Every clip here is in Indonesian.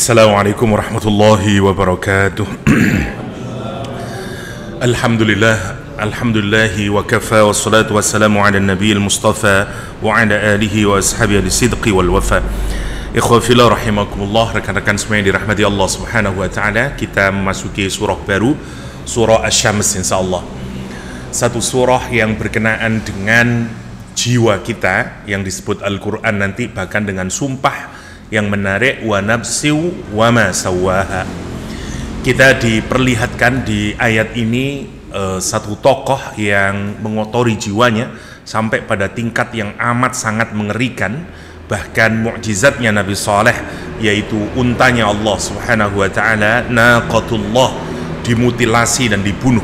Assalamualaikum warahmatullahi wabarakatuh. Alhamdulillahi wa kafa wassalatu wassalamu ala nabiyil mustafa wa ala alihi wa ashabihi sidqi wal wafa. Ikhwafillah rahimakumullah, rekan-rekan semua yang dirahmati Allah subhanahu wa ta'ala, kita memasuki surah baru, surah Asy-Syams insyaallah. Satu surah yang berkenaan dengan jiwa kita yang disebut Al-Quran nanti, bahkan dengan sumpah yang menarik, wa nafsiu wa ma sawwaha. Kita diperlihatkan di ayat ini satu tokoh yang mengotori jiwanya sampai pada tingkat yang amat sangat mengerikan. Bahkan mukjizatnya Nabi Saleh, yaitu untanya Allah subhanahu wa ta'ala, naqatullah, dimutilasi dan dibunuh.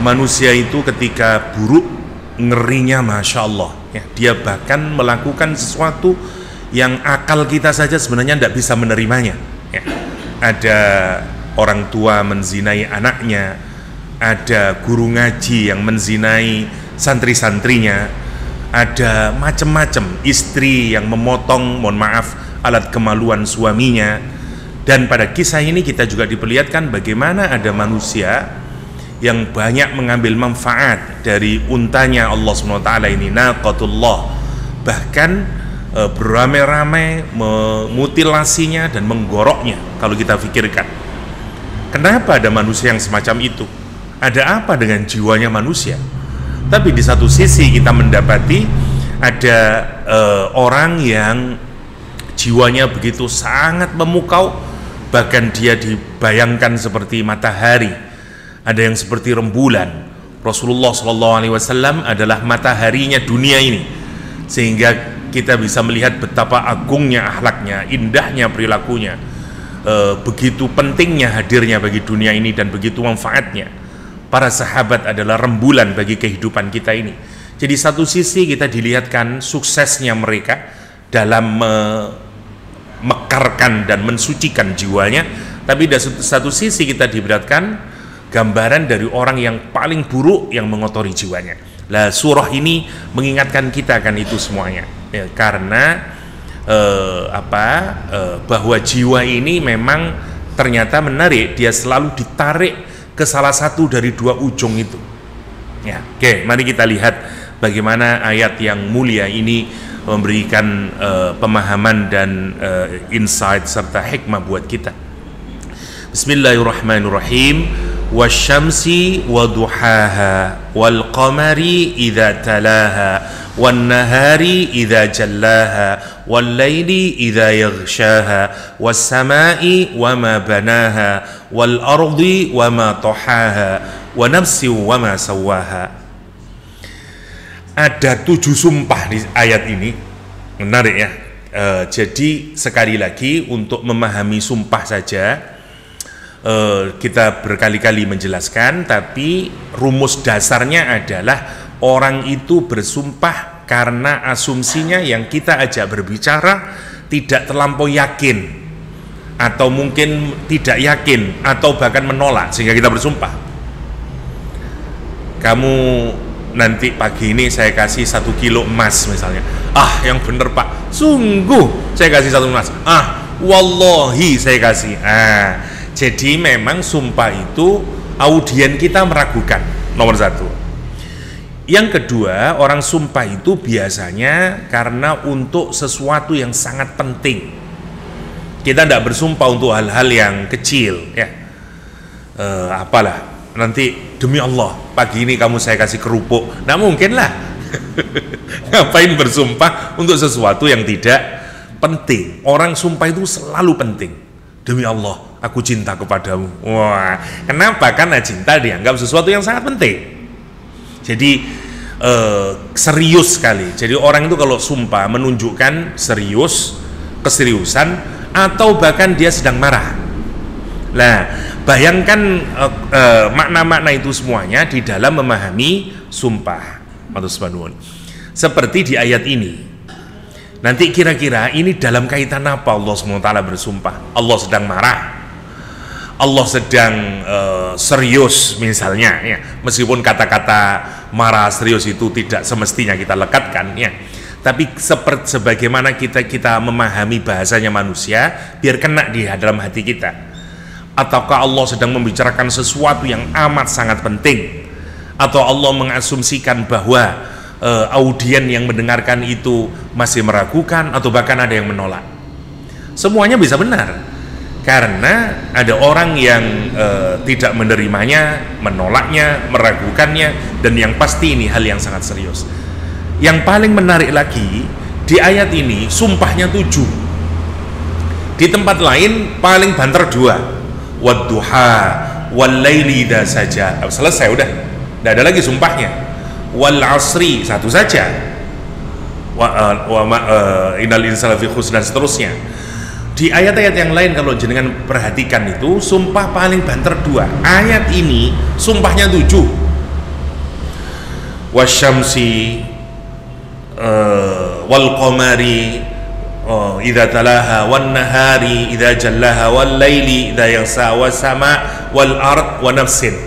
Manusia itu ketika buruk, ngerinya Masya Allah ya. Dia bahkan melakukan sesuatu yang akal kita saja sebenarnya tidak bisa menerimanya ya. Ada orang tua menzinai anaknya, ada guru ngaji yang menzinai santri-santrinya, ada macam-macam istri yang memotong, mohon maaf, alat kemaluan suaminya. Dan pada kisah ini kita juga diperlihatkan bagaimana ada manusia yang banyak mengambil manfaat dari untanya Allah SWT ini, naqatullah, bahkan beramai-ramai memutilasinya dan menggoroknya. Kalau kita pikirkan, kenapa ada manusia yang semacam itu? Ada apa dengan jiwanya manusia? Tapi di satu sisi kita mendapati ada orang yang jiwanya begitu sangat memukau, bahkan dia dibayangkan seperti matahari, ada yang seperti rembulan. Rasulullah SAW adalah mataharinya dunia ini, sehingga kita bisa melihat betapa agungnya akhlaknya, indahnya perilakunya, begitu pentingnya hadirnya bagi dunia ini dan begitu manfaatnya. Para sahabat adalah rembulan bagi kehidupan kita ini. Jadi satu sisi kita dilihatkan suksesnya mereka dalam memekarkan dan mensucikan jiwanya, tapi dari satu sisi kita diberatkan gambaran dari orang yang paling buruk yang mengotori jiwanya. Lah, surah ini mengingatkan kita kan itu semuanya ya, karena bahwa jiwa ini memang ternyata menarik, dia selalu ditarik ke salah satu dari dua ujung itu ya. Oke, mari kita lihat bagaimana ayat yang mulia ini memberikan pemahaman dan insight serta hikmah buat kita. Bismillahirrahmanirrahim. Wasyamsi wa duhaha wal qamari idza talaha wan nahari idza jallaha wal laili idza yaghshaha was samai wa ma banaha wal ardi wa ma tahaha wa nafsi wa ma sawwaha. Ada 7 sumpah di ayat ini, menarik ya. Jadi sekali lagi untuk memahami sumpah saja kita berkali-kali menjelaskan, tapi rumus dasarnya adalah orang itu bersumpah karena asumsinya yang kita ajak berbicara tidak terlampau yakin, atau mungkin tidak yakin, atau bahkan menolak, sehingga kita bersumpah. Kamu nanti pagi ini saya kasih 1 kilo emas misalnya. Ah, yang bener Pak, sungguh saya kasih 1 emas. Ah, wallahi saya kasih. Jadi memang sumpah itu audien kita meragukan, nomor 1. Yang kedua, orang sumpah itu biasanya karena untuk sesuatu yang sangat penting. Kita tidak bersumpah untuk hal-hal yang kecil ya. Apalah, nanti demi Allah pagi ini kamu saya kasih kerupuk, nah mungkin lah. Ngapain bersumpah untuk sesuatu yang tidak penting? Orang sumpah itu selalu penting. Demi Allah, aku cinta kepadamu. Wah, kenapa? Karena cinta dianggap sesuatu yang sangat penting. Jadi serius sekali. Jadi orang itu kalau sumpah menunjukkan serius, keseriusan, atau bahkan dia sedang marah. Nah, bayangkan makna-makna itu semuanya di dalam memahami sumpah. Seperti di ayat ini. Nanti kira-kira ini dalam kaitan apa Allah SWT bersumpah? Allah sedang marah, Allah sedang serius misalnya ya. Meskipun kata-kata marah serius itu tidak semestinya kita lekatkan ya. Tapi sebagaimana kita memahami bahasanya manusia, biar kena di dalam hati kita. Ataukah Allah sedang membicarakan sesuatu yang amat sangat penting, atau Allah mengasumsikan bahwa audien yang mendengarkan itu masih meragukan, atau bahkan ada yang menolak. Semuanya bisa benar, karena ada orang yang tidak menerimanya, menolaknya, meragukannya, dan yang pasti ini hal yang sangat serius. Yang paling menarik lagi, di ayat ini sumpahnya 7, di tempat lain paling banter 2, wadduha wallaili idza saja. Selesai, udah, tidak ada lagi sumpahnya. Wal asri, satu saja, innal insana lafi khusr, dan seterusnya. Di ayat-ayat yang lain kalau jenengan perhatikan itu sumpah paling banter 2. Ayat ini sumpahnya 7. Wasyamsi wal qamari idza talaha wan nahari idza jallaha wal laili idza yasa was sama wal ard wa nafsin.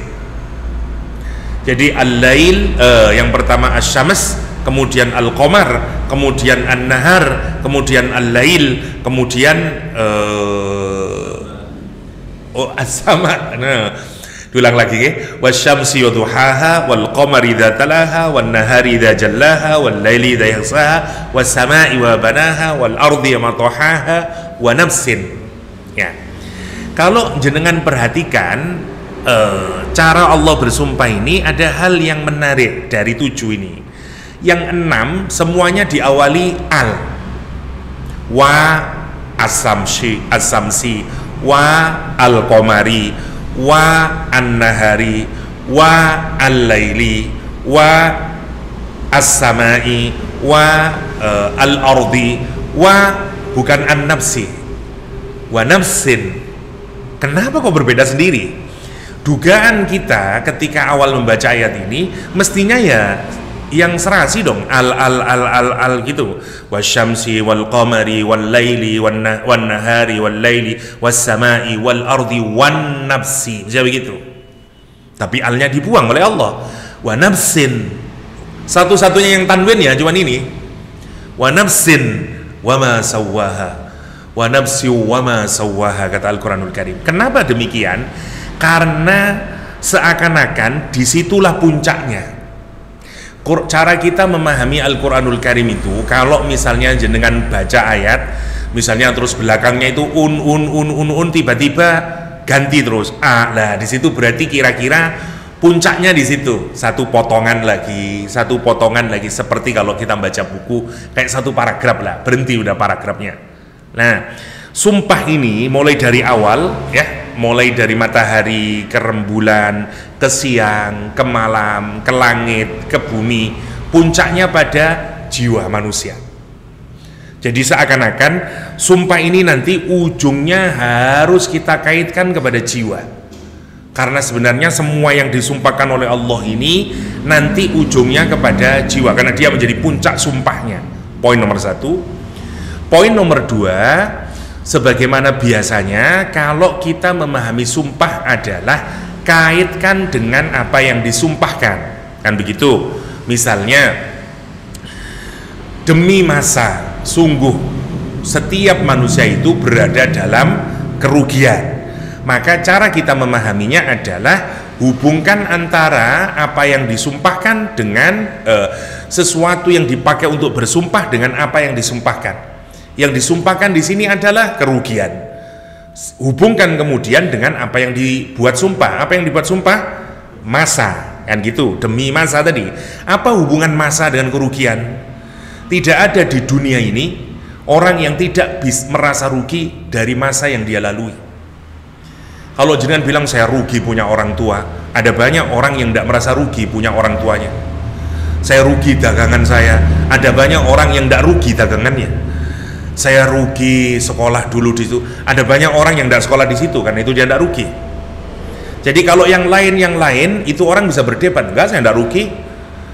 Jadi al-lail yang pertama asy-syams, kemudian al-qamar, kemudian an-nahar, kemudian al-lail, kemudian as-sama. Nah, diulang lagi ya. Wasyamsi wa duhaha wal qamari idza talaha wan nahari idza jallaha wal laili idza yaghsaha was samai wa banaha wal ardi ma tahaha wa nafsin. Ya. Kalau jenengan perhatikan cara Allah bersumpah ini, ada hal yang menarik dari 7 ini. Yang 6 semuanya diawali al. Wa as-samsi wa al-qamari wa an-nahari wa al-laili wa as-samai wa al-ardi wa, bukan an-nafsi, wa nafsin. Kenapa kok berbeda sendiri? Dugaan kita ketika awal membaca ayat ini mestinya ya yang serasi dong, al gitu, wasyamsi wal qamari wal laili wan nahari wal laili was samai wal ardi wan nafsi, bisa begitu. Tapi alnya dibuang oleh Allah. Wa nafsin, satu-satunya yang tanwin ya cuman ini, wa nafsin wa ma sawwaha, wa nafsi wa ma sawwaha, kata Al-Qur'anul Karim. Kenapa demikian? Karena seakan-akan disitulah puncaknya. Cara kita memahami Al-Quranul Karim itu, kalau misalnya jenengan baca ayat, misalnya terus belakangnya itu tiba-tiba ganti terus lah, di situ berarti kira-kira puncaknya di situ, satu potongan lagi, seperti kalau kita baca buku kayak satu paragraf lah, berhenti udah paragrafnya. Nah, sumpah ini mulai dari awal ya, mulai dari matahari ke rembulan, ke siang, ke malam, ke langit, ke bumi, puncaknya pada jiwa manusia. Jadi seakan-akan sumpah ini nanti ujungnya harus kita kaitkan kepada jiwa, karena sebenarnya semua yang disumpahkan oleh Allah ini nanti ujungnya kepada jiwa, karena dia menjadi puncak sumpahnya. Poin nomor 1. Poin nomor 2, sebagaimana biasanya kalau kita memahami sumpah adalah kaitkan dengan apa yang disumpahkan, kan begitu. Misalnya, demi masa, sungguh setiap manusia itu berada dalam kerugian. Maka cara kita memahaminya adalah hubungkan antara apa yang disumpahkan dengan sesuatu yang dipakai untuk bersumpah dengan apa yang disumpahkan. Yang disumpahkan di sini adalah kerugian. Hubungkan kemudian dengan apa yang dibuat sumpah. Apa yang dibuat sumpah? Masa, kan gitu. Demi masa tadi. Apa hubungan masa dengan kerugian? Tidak ada di dunia ini orang yang tidak bisa merasa rugi dari masa yang dia lalui. Kalau jenengan bilang saya rugi punya orang tua, ada banyak orang yang tidak merasa rugi punya orang tuanya. Saya rugi dagangan saya, ada banyak orang yang tidak rugi dagangannya. Saya rugi sekolah dulu di situ, ada banyak orang yang tidak sekolah di situ, karena itu dia tidak rugi. Jadi kalau yang lain itu orang bisa berdebat, enggak, saya tidak rugi.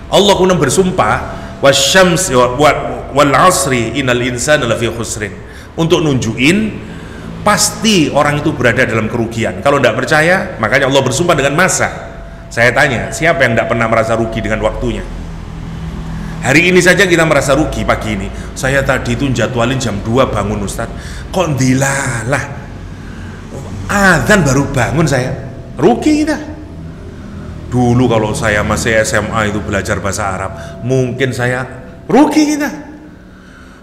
Allah kemudian bersumpah, wasyams wal asri innal insana lafi khusrin, untuk nunjukin pasti orang itu berada dalam kerugian. Kalau tidak percaya, makanya Allah bersumpah dengan masa. Saya tanya, siapa yang tidak pernah merasa rugi dengan waktunya? Hari ini saja kita merasa rugi pagi ini. Saya tadi itu jadwalin jam 2 bangun Ustaz. Kok dilalah? Adzan baru bangun saya. Rugi kita. Dulu kalau saya masih SMA itu belajar bahasa Arab, mungkin saya rugi kita.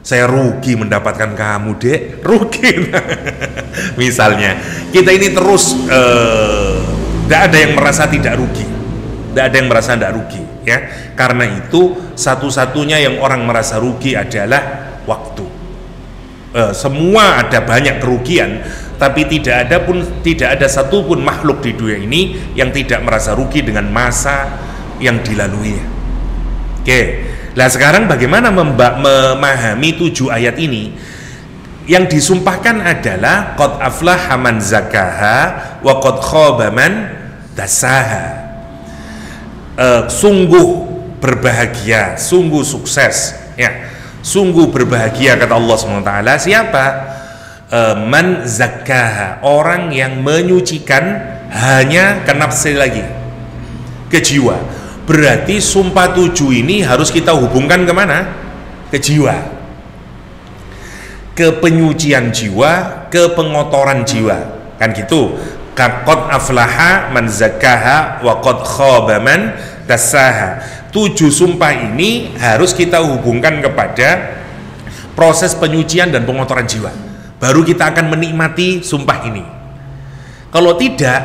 Saya rugi mendapatkan kamu, Dek. Rugi. Misalnya, kita ini terus tidak ada yang merasa tidak rugi. Tidak ada yang merasa tidak rugi, ya. Karena itu satu-satunya yang orang merasa rugi adalah waktu. Semua ada banyak kerugian, tapi tidak ada satupun makhluk di dunia ini yang tidak merasa rugi dengan masa yang dilaluinya. Oke. Nah sekarang bagaimana memahami 7 ayat ini? Yang disumpahkan adalah qad aflaha man zakaha wa qad khaba man dassaha. Sungguh berbahagia, sungguh sukses, ya, sungguh berbahagia kata Allah SWT. Siapa? Man zakkaha, orang yang menyucikan hanya ke nafsi lagi, ke jiwa. Berarti sumpah 7 ini harus kita hubungkan kemana? Ke jiwa, ke penyucian jiwa, ke pengotoran jiwa, kan gitu. Qad aflaha man zakkaha wa qad khaba man dassaha. 7 sumpah ini harus kita hubungkan kepada proses penyucian dan pengotoran jiwa. Baru kita akan menikmati sumpah ini. Kalau tidak,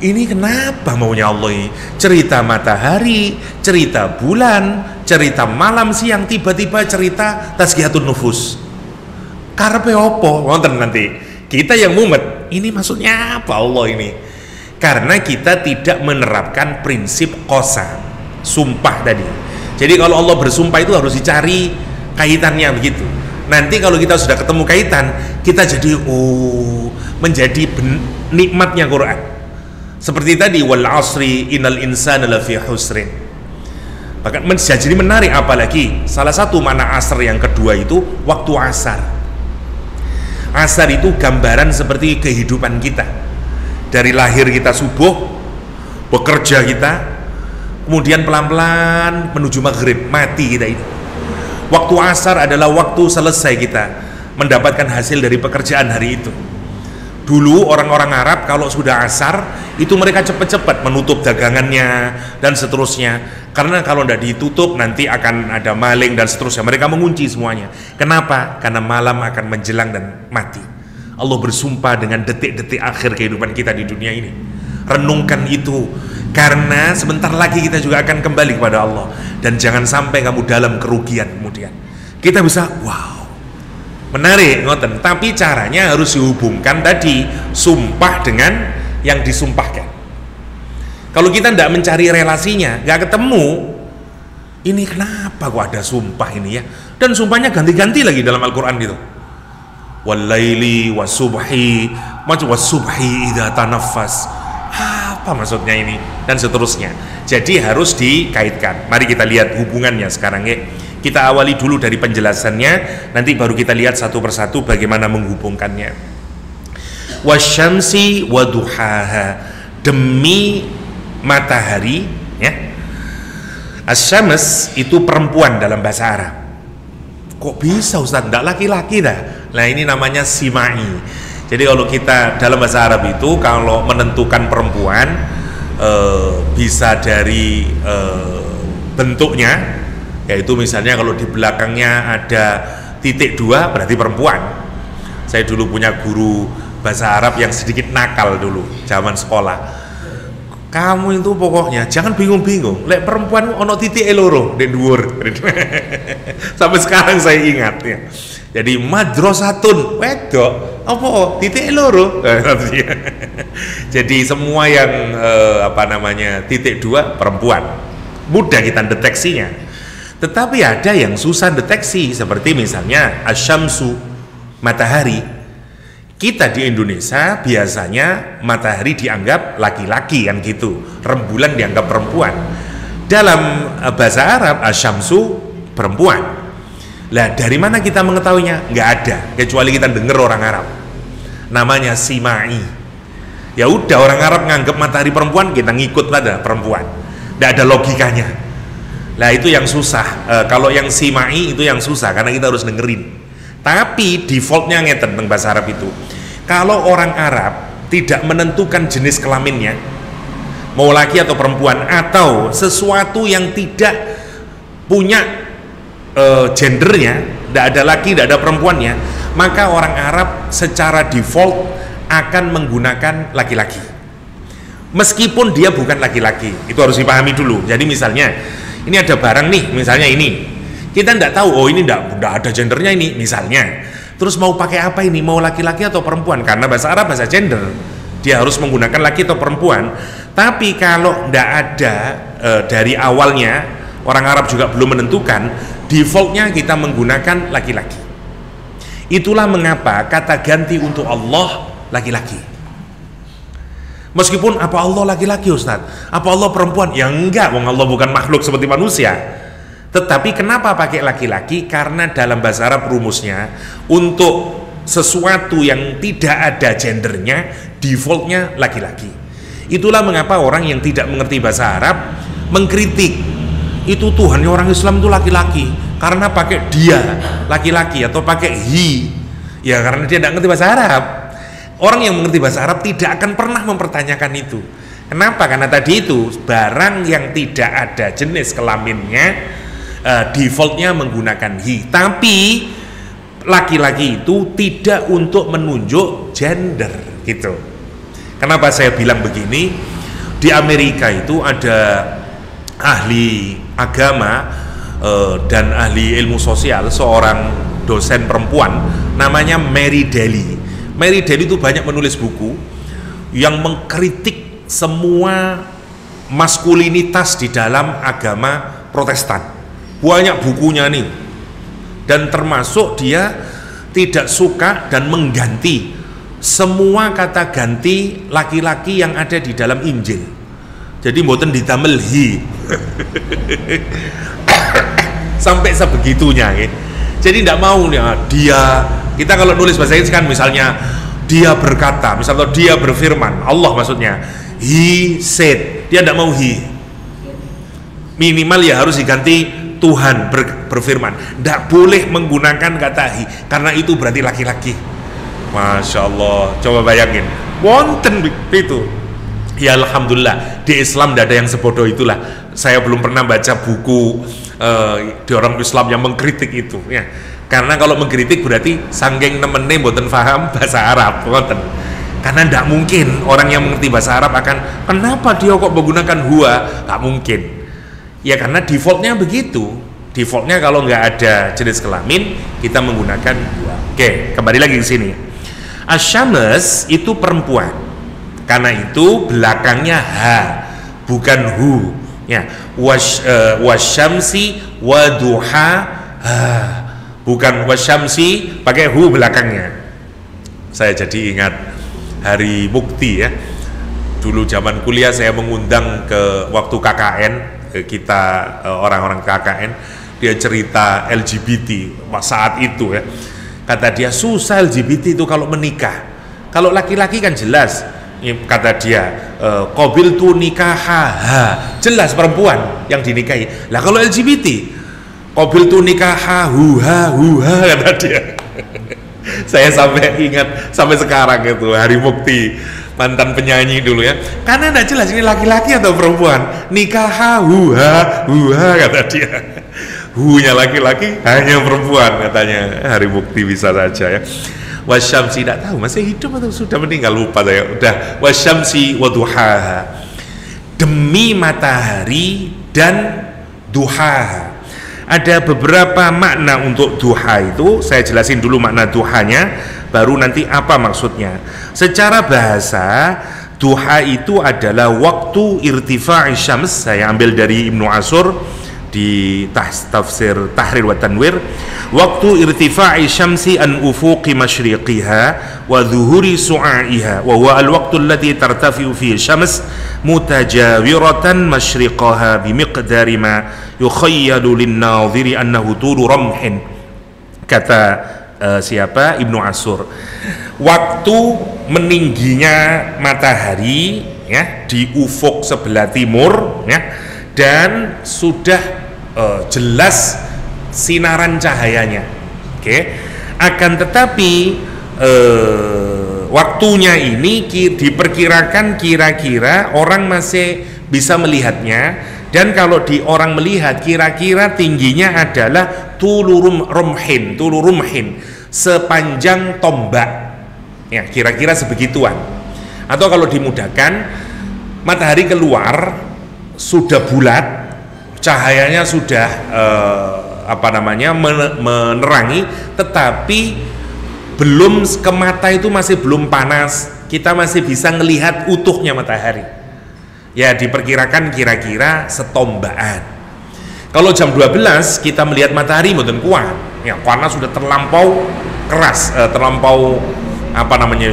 ini kenapa maunya Allah ini? Cerita matahari, cerita bulan, cerita malam siang, tiba-tiba cerita tazkiyatun nufus. Karepe opo? Wonten nanti. Kita yang mumet, ini maksudnya apa Allah ini? Karena kita tidak menerapkan prinsip qasam, sumpah tadi. Jadi kalau Allah bersumpah itu harus dicari kaitannya begitu. Nanti kalau kita sudah ketemu kaitan, kita jadi menjadi nikmatnya Quran. Seperti tadi wal asri innal insana lafi husrin. Bahkan jadi menarik, apalagi salah satu makna asar yang kedua itu waktu asar. Asar itu gambaran seperti kehidupan kita. Dari lahir kita subuh, bekerja kita, kemudian pelan-pelan menuju maghrib, mati kita itu. Waktu asar adalah waktu selesai kita mendapatkan hasil dari pekerjaan hari itu. Dulu orang-orang Arab kalau sudah asar itu mereka cepat-cepat menutup dagangannya dan seterusnya, karena kalau tidak ditutup nanti akan ada maling dan seterusnya. Mereka mengunci semuanya. Kenapa? Karena malam akan menjelang dan mati. Allah bersumpah dengan detik-detik akhir kehidupan kita di dunia ini. Renungkan itu, karena sebentar lagi kita juga akan kembali kepada Allah. Dan jangan sampai kamu dalam kerugian kemudian. Kita bisa, wow, menarik, ngoten. Tapi caranya harus dihubungkan tadi sumpah dengan yang disumpahkan. Kalau kita tidak mencari relasinya, nggak ketemu. Ini kenapa kok ada sumpah ini ya? Dan sumpahnya ganti-ganti lagi dalam Al-Quran gitu. Walaili wasubhi, macam wasubhi idza tanaffas. Apa maksudnya ini? Dan seterusnya. Jadi harus dikaitkan. Mari kita lihat hubungannya sekarang ya. Kita awali dulu dari penjelasannya, nanti baru kita lihat satu persatu bagaimana menghubungkannya. Wasyamsi waduhaha, demi matahari, ya. Asyams itu perempuan dalam bahasa Arab. Kok bisa Ustaz? Tidak laki-laki dah. Nah ini namanya simai. Jadi kalau kita dalam bahasa Arab itu kalau menentukan perempuan bisa dari bentuknya, yaitu misalnya kalau di belakangnya ada titik 2 berarti perempuan. Saya dulu punya guru bahasa Arab yang sedikit nakal dulu zaman sekolah. Kamu itu pokoknya jangan bingung-bingung, lek perempuan ono titik loro den dhuwur. Sampai sekarang saya ingat ya. Jadi madrasatun wedok apa titik loro. Jadi semua yang titik 2 perempuan. Mudah kita deteksinya. Tetapi ada yang susah deteksi, seperti misalnya asyamsu, matahari. Kita di Indonesia biasanya matahari dianggap laki-laki kan gitu, rembulan dianggap perempuan. Dalam bahasa Arab asyamsu perempuan. Lah dari mana kita mengetahuinya? Nggak ada, kecuali kita dengar orang Arab. Namanya simai. Ya udah, orang Arab nganggap matahari perempuan, kita ngikut pada perempuan. Nggak ada logikanya. Lah itu yang susah. Kalau yang simai itu yang susah karena kita harus dengerin. Tapi defaultnya ngeten tentang bahasa Arab itu. Kalau orang Arab tidak menentukan jenis kelaminnya, mau laki atau perempuan, atau sesuatu yang tidak punya gendernya, tidak ada laki, tidak ada perempuannya, maka orang Arab secara default akan menggunakan laki-laki meskipun dia bukan laki-laki. Itu harus dipahami dulu. Jadi misalnya ini ada barang nih, misalnya ini kita tidak tahu, oh ini tidak ada gendernya ini misalnya, terus mau pakai apa ini, mau laki-laki atau perempuan, karena bahasa Arab bahasa gender, dia harus menggunakan laki atau perempuan. Tapi kalau tidak ada dari awalnya, orang Arab juga belum menentukan, defaultnya kita menggunakan laki-laki. Itulah mengapa kata ganti untuk Allah laki-laki. Meskipun apa Allah laki-laki Ustaz? Apa Allah perempuan? Ya enggak, wong Allah bukan makhluk seperti manusia. Tetapi kenapa pakai laki-laki? Karena dalam bahasa Arab rumusnya, untuk sesuatu yang tidak ada gendernya, defaultnya laki-laki. Itulah mengapa orang yang tidak mengerti bahasa Arab mengkritik, itu Tuhannya orang Islam itu laki-laki karena pakai dia laki-laki atau pakai he, ya karena dia tidak ngerti bahasa Arab. Orang yang mengerti bahasa Arab tidak akan pernah mempertanyakan itu. Kenapa? Karena tadi itu barang yang tidak ada jenis kelaminnya, defaultnya menggunakan he. Tapi laki-laki itu tidak untuk menunjuk gender gitu. Kenapa saya bilang begini? Di Amerika itu ada ahli agama dan ahli ilmu sosial, seorang dosen perempuan namanya Mary Daly. Mary Daly itu banyak menulis buku yang mengkritik semua maskulinitas di dalam agama Protestan. Banyak bukunya nih, dan termasuk dia tidak suka dan mengganti semua kata ganti laki-laki yang ada di dalam Injil. Jadi mboten ditamel hi sampai sebegitunya ya. Jadi tidak mau ya, dia, kita kalau nulis bahasa Inggris kan misalnya dia berkata, misalnya dia berfirman, Allah maksudnya, he said, dia tidak mau he, minimal ya harus diganti Tuhan berfirman. Tidak boleh menggunakan kata he, karena itu berarti laki-laki. Masya Allah, coba bayangin, wonten itu. Ya Alhamdulillah, di Islam tidak ada yang sebodoh itulah. Saya belum pernah baca buku di orang Islam yang mengkritik itu ya. Karena kalau mengkritik berarti sangking nemennya mboten paham bahasa Arab, wonten. Karena tidak mungkin orang yang mengerti bahasa Arab akan, kenapa dia kok menggunakan huwa? Nggak mungkin. Ya karena defaultnya begitu. Defaultnya kalau nggak ada jenis kelamin, kita menggunakan huwa. Oke, kembali lagi ke sini. Asyams itu perempuan. Karena itu belakangnya ha, bukan hu ya. Wasyamsi waduha ha, bukan wasyamsi pakai hu belakangnya. Saya jadi ingat hari Mukti ya. Dulu zaman kuliah saya mengundang ke waktu KKN, kita orang-orang KKN, dia cerita LGBT saat itu ya. Kata dia susah LGBT itu kalau menikah. Kalau laki-laki kan jelas, kata dia qabil tu nikahaha, jelas perempuan yang dinikahi. Lah kalau LGBT qabil tu nikahahuha huha, kata dia. Saya sampai ingat sampai sekarang itu hari Mukti, mantan penyanyi dulu ya, karena tidak jelas ini laki-laki atau perempuan. Nikahahuha huha, kata dia. Hunya laki-laki, hanya perempuan, katanya. Hari Mukti bisa saja ya. Wasyamsi, tidak tahu masih hidup atau sudah meninggal, lupa saya. Udah, wasyamsi waduhaha, demi matahari dan duhaha. Ada beberapa makna untuk duha itu, saya jelasin dulu makna duhanya, baru nanti apa maksudnya. Secara bahasa, duha itu adalah waktu irtifa'i syams. Saya ambil dari Ibnu Ashur di tafsir Tahrir wa Tanwir, waktu irtifa'i syamsi an ufuqi masyriqiha wa dhuhuri su'aiha wa huwa al-waqtu alladhi tartafi'u fihi syams mutajawiratan masyriqaha bimiqdari ma yukhayyalu lin-nadhiri annahu tulu ramhin. Kata siapa? Ibnu Ashur. Waktu meningginya matahari ya di ufuk sebelah timur ya, dan sudah jelas sinaran cahayanya. Akan tetapi waktunya ini diperkirakan kira-kira orang masih bisa melihatnya, dan kalau orang melihat kira-kira tingginya adalah tulu rumhin, sepanjang tombak, ya kira-kira sebegituan. Atau kalau dimudahkan, matahari keluar sudah bulat, cahayanya sudah menerangi, tetapi belum ke mata itu masih belum panas, kita masih bisa melihat utuhnya matahari. Ya diperkirakan kira-kira setombakan. Kalau jam 12 kita melihat matahari mboten kuat, ya karena sudah terlampau keras, terlampau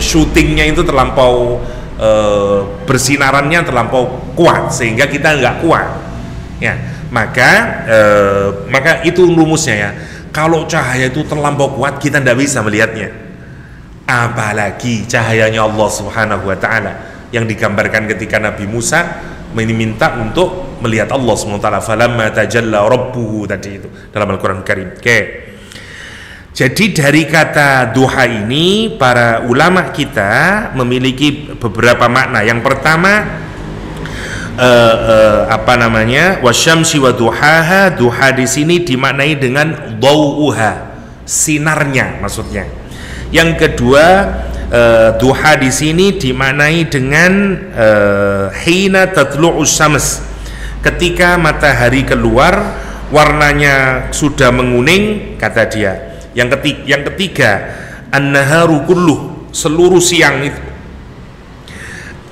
syutingnya itu terlampau bersinarannya terlampau kuat sehingga kita nggak kuat. Ya, maka itu rumusnya ya. Kalau cahaya itu terlampau kuat kita tidak bisa melihatnya, apalagi cahayanya Allah Subhanahu wa Ta'ala yang digambarkan ketika Nabi Musa meminta untuk melihat Allah Subhanahu wa Ta'ala, falamma tajalla rabbuhu tadi itu dalam Al-Quran Karim. Jadi dari kata duha ini para ulama kita memiliki beberapa makna. Yang pertama wasyamsi wa duhaha, duha di sini dimaknai dengan dhau'uha, sinarnya maksudnya. Yang kedua, duha di sini dimaknai dengan hina tatlu'us syams, ketika matahari keluar warnanya sudah menguning kata dia. Yang ketiga an-naharu kulluh, seluruh siang itu.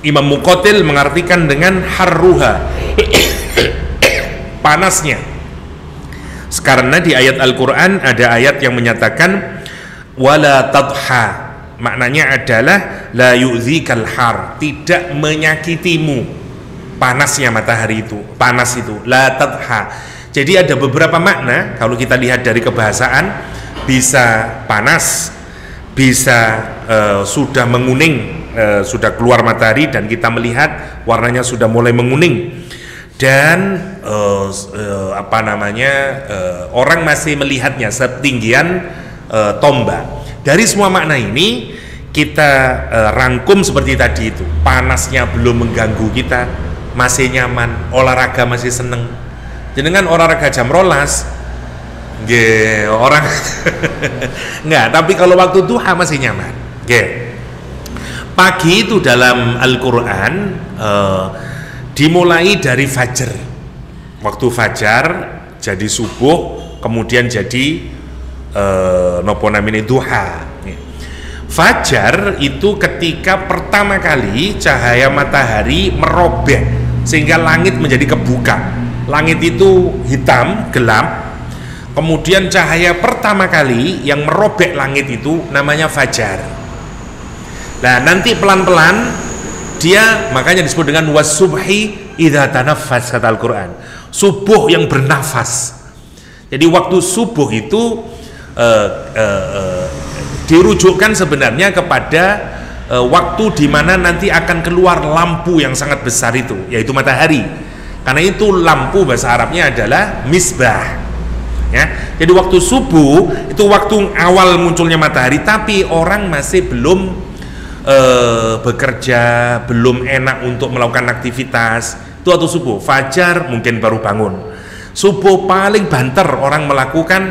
Imam Muqatil mengartikan dengan harruha, panasnya. Karena di ayat Al-Quran ada ayat yang menyatakan wala tadha, maknanya adalah la yu'dzikal har, tidak menyakitimu panasnya matahari itu, panas itu, la tadha. Jadi ada beberapa makna kalau kita lihat dari kebahasaan, bisa panas, bisa sudah menguning, sudah keluar matahari dan kita melihat warnanya sudah mulai menguning, dan orang masih melihatnya setinggian tombak. Dari semua makna ini kita rangkum seperti tadi itu, panasnya belum mengganggu kita, masih nyaman, olahraga masih seneng. Jenengan olahraga jam rolas orang enggak, tapi kalau waktu duha masih nyaman. Pagi itu dalam Al-Quran dimulai dari fajar, waktu fajar jadi subuh, kemudian jadi duha. Fajar itu ketika pertama kali cahaya matahari merobek sehingga langit menjadi kebuka. Langit itu hitam, gelap. Kemudian cahaya pertama kali yang merobek langit itu namanya fajar. Nah, nanti pelan-pelan dia, makanya disebut dengan wasubhi idza tanaffas, kata Al-Quran, subuh yang bernafas. Jadi waktu subuh itu dirujukkan sebenarnya kepada waktu di mana nanti akan keluar lampu yang sangat besar itu, yaitu matahari. Karena itu lampu bahasa Arabnya adalah misbah. Ya, jadi waktu subuh itu waktu awal munculnya matahari, tapi orang masih belum bekerja, belum enak untuk melakukan aktivitas. Itu waktu subuh. Fajar mungkin baru bangun. Subuh paling banter orang melakukan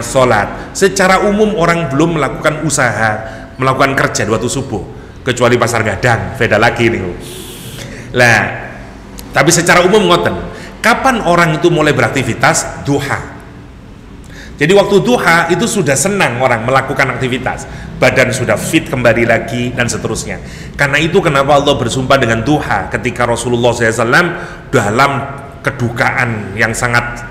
sholat. Secara umum orang belum melakukan usaha, melakukan kerja di waktu subuh, kecuali pasar gadang, beda lagi nih. Lah, tapi secara umum ngoten. Kapan orang itu mulai beraktivitas? Duha. Jadi waktu duha itu sudah senang orang melakukan aktivitas, badan sudah fit kembali lagi dan seterusnya. Karena itu kenapa Allah bersumpah dengan duha ketika Rasulullah SAW dalam kedukaan yang sangat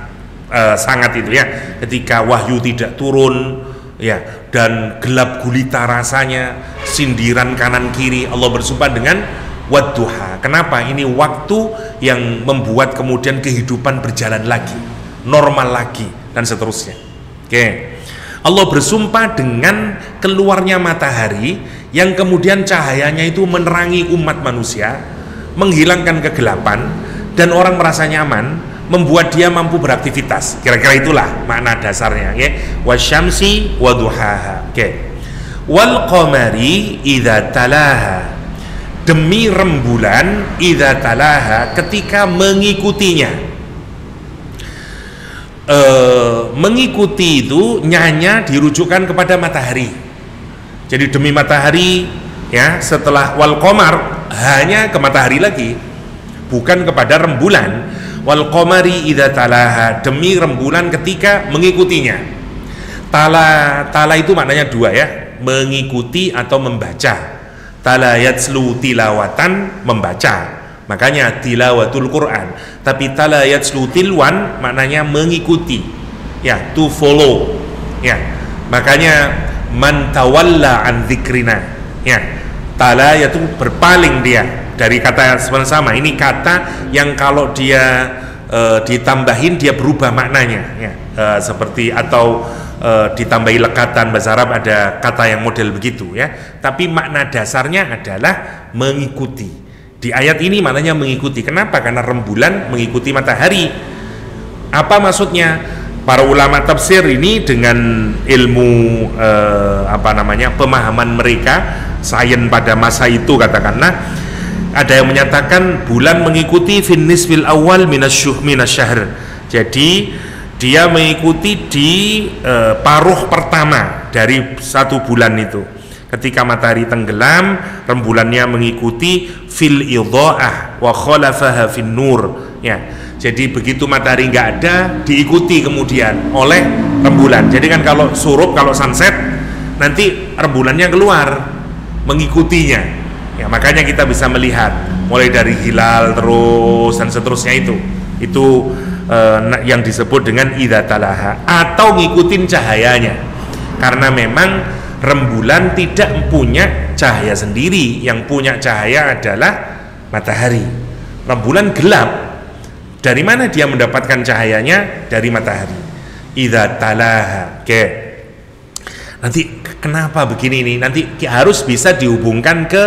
itu ya, ketika wahyu tidak turun ya, dan gelap gulita rasanya, sindiran kanan kiri, Allah bersumpah dengan wadduha. Kenapa? Ini waktu yang membuat kemudian kehidupan berjalan lagi, normal lagi dan seterusnya. Allah bersumpah dengan keluarnya matahari yang kemudian cahayanya itu menerangi umat manusia, menghilangkan kegelapan, dan orang merasa nyaman, membuat dia mampu beraktivitas. Kira-kira itulah makna dasarnya, ya. Wasyamsi waduhaha. Wal qamari idza talaha, demi rembulan idza talaha, ketika mengikutinya. Mengikuti itu nyanya dirujukkan kepada matahari. Jadi demi matahari, ya, setelah wal qamar hanya ke matahari lagi, bukan kepada rembulan. Wal qamari idza talaha, demi rembulan ketika mengikutinya. Tala itu maknanya dua, ya, mengikuti atau membaca. Tala yatslu tilawatan, membaca, makanya tilawatul Quran. Tapi tala yatslu tilwan maknanya mengikuti, ya, to follow, ya. Makanya man tawalla an dzikrina, ya, tala yaitu berpaling dia dari kata sama. Ini kata yang kalau dia ditambahin dia berubah maknanya, ya. Seperti atau ditambahi lekatan, bahasa Arab ada kata yang model begitu, ya. Tapi makna dasarnya adalah mengikuti. Di ayat ini maknanya mengikuti. Kenapa? Karena rembulan mengikuti matahari. Apa maksudnya? Para ulama tafsir ini dengan ilmu pemahaman mereka, sains pada masa itu, katakanlah, ada yang menyatakan bulan mengikuti finis fil awal minasyahr. Jadi dia mengikuti di paruh pertama dari satu bulan itu. Ketika matahari tenggelam, rembulannya mengikuti fil idha'ah wa khalafaha fin nur, ya. Jadi begitu matahari nggak ada, diikuti kemudian oleh rembulan. Jadi kan kalau surup, kalau sunset, nanti rembulannya keluar mengikutinya, ya. Makanya kita bisa melihat mulai dari hilal terus dan seterusnya itu yang disebut dengan idza talaha, atau ngikutin cahayanya. Karena memang rembulan tidak punya cahaya sendiri, yang punya cahaya adalah matahari. Rembulan gelap, dari mana dia mendapatkan cahayanya? Dari matahari. Idza talaha. Nanti kenapa begini nih? Nanti harus bisa dihubungkan ke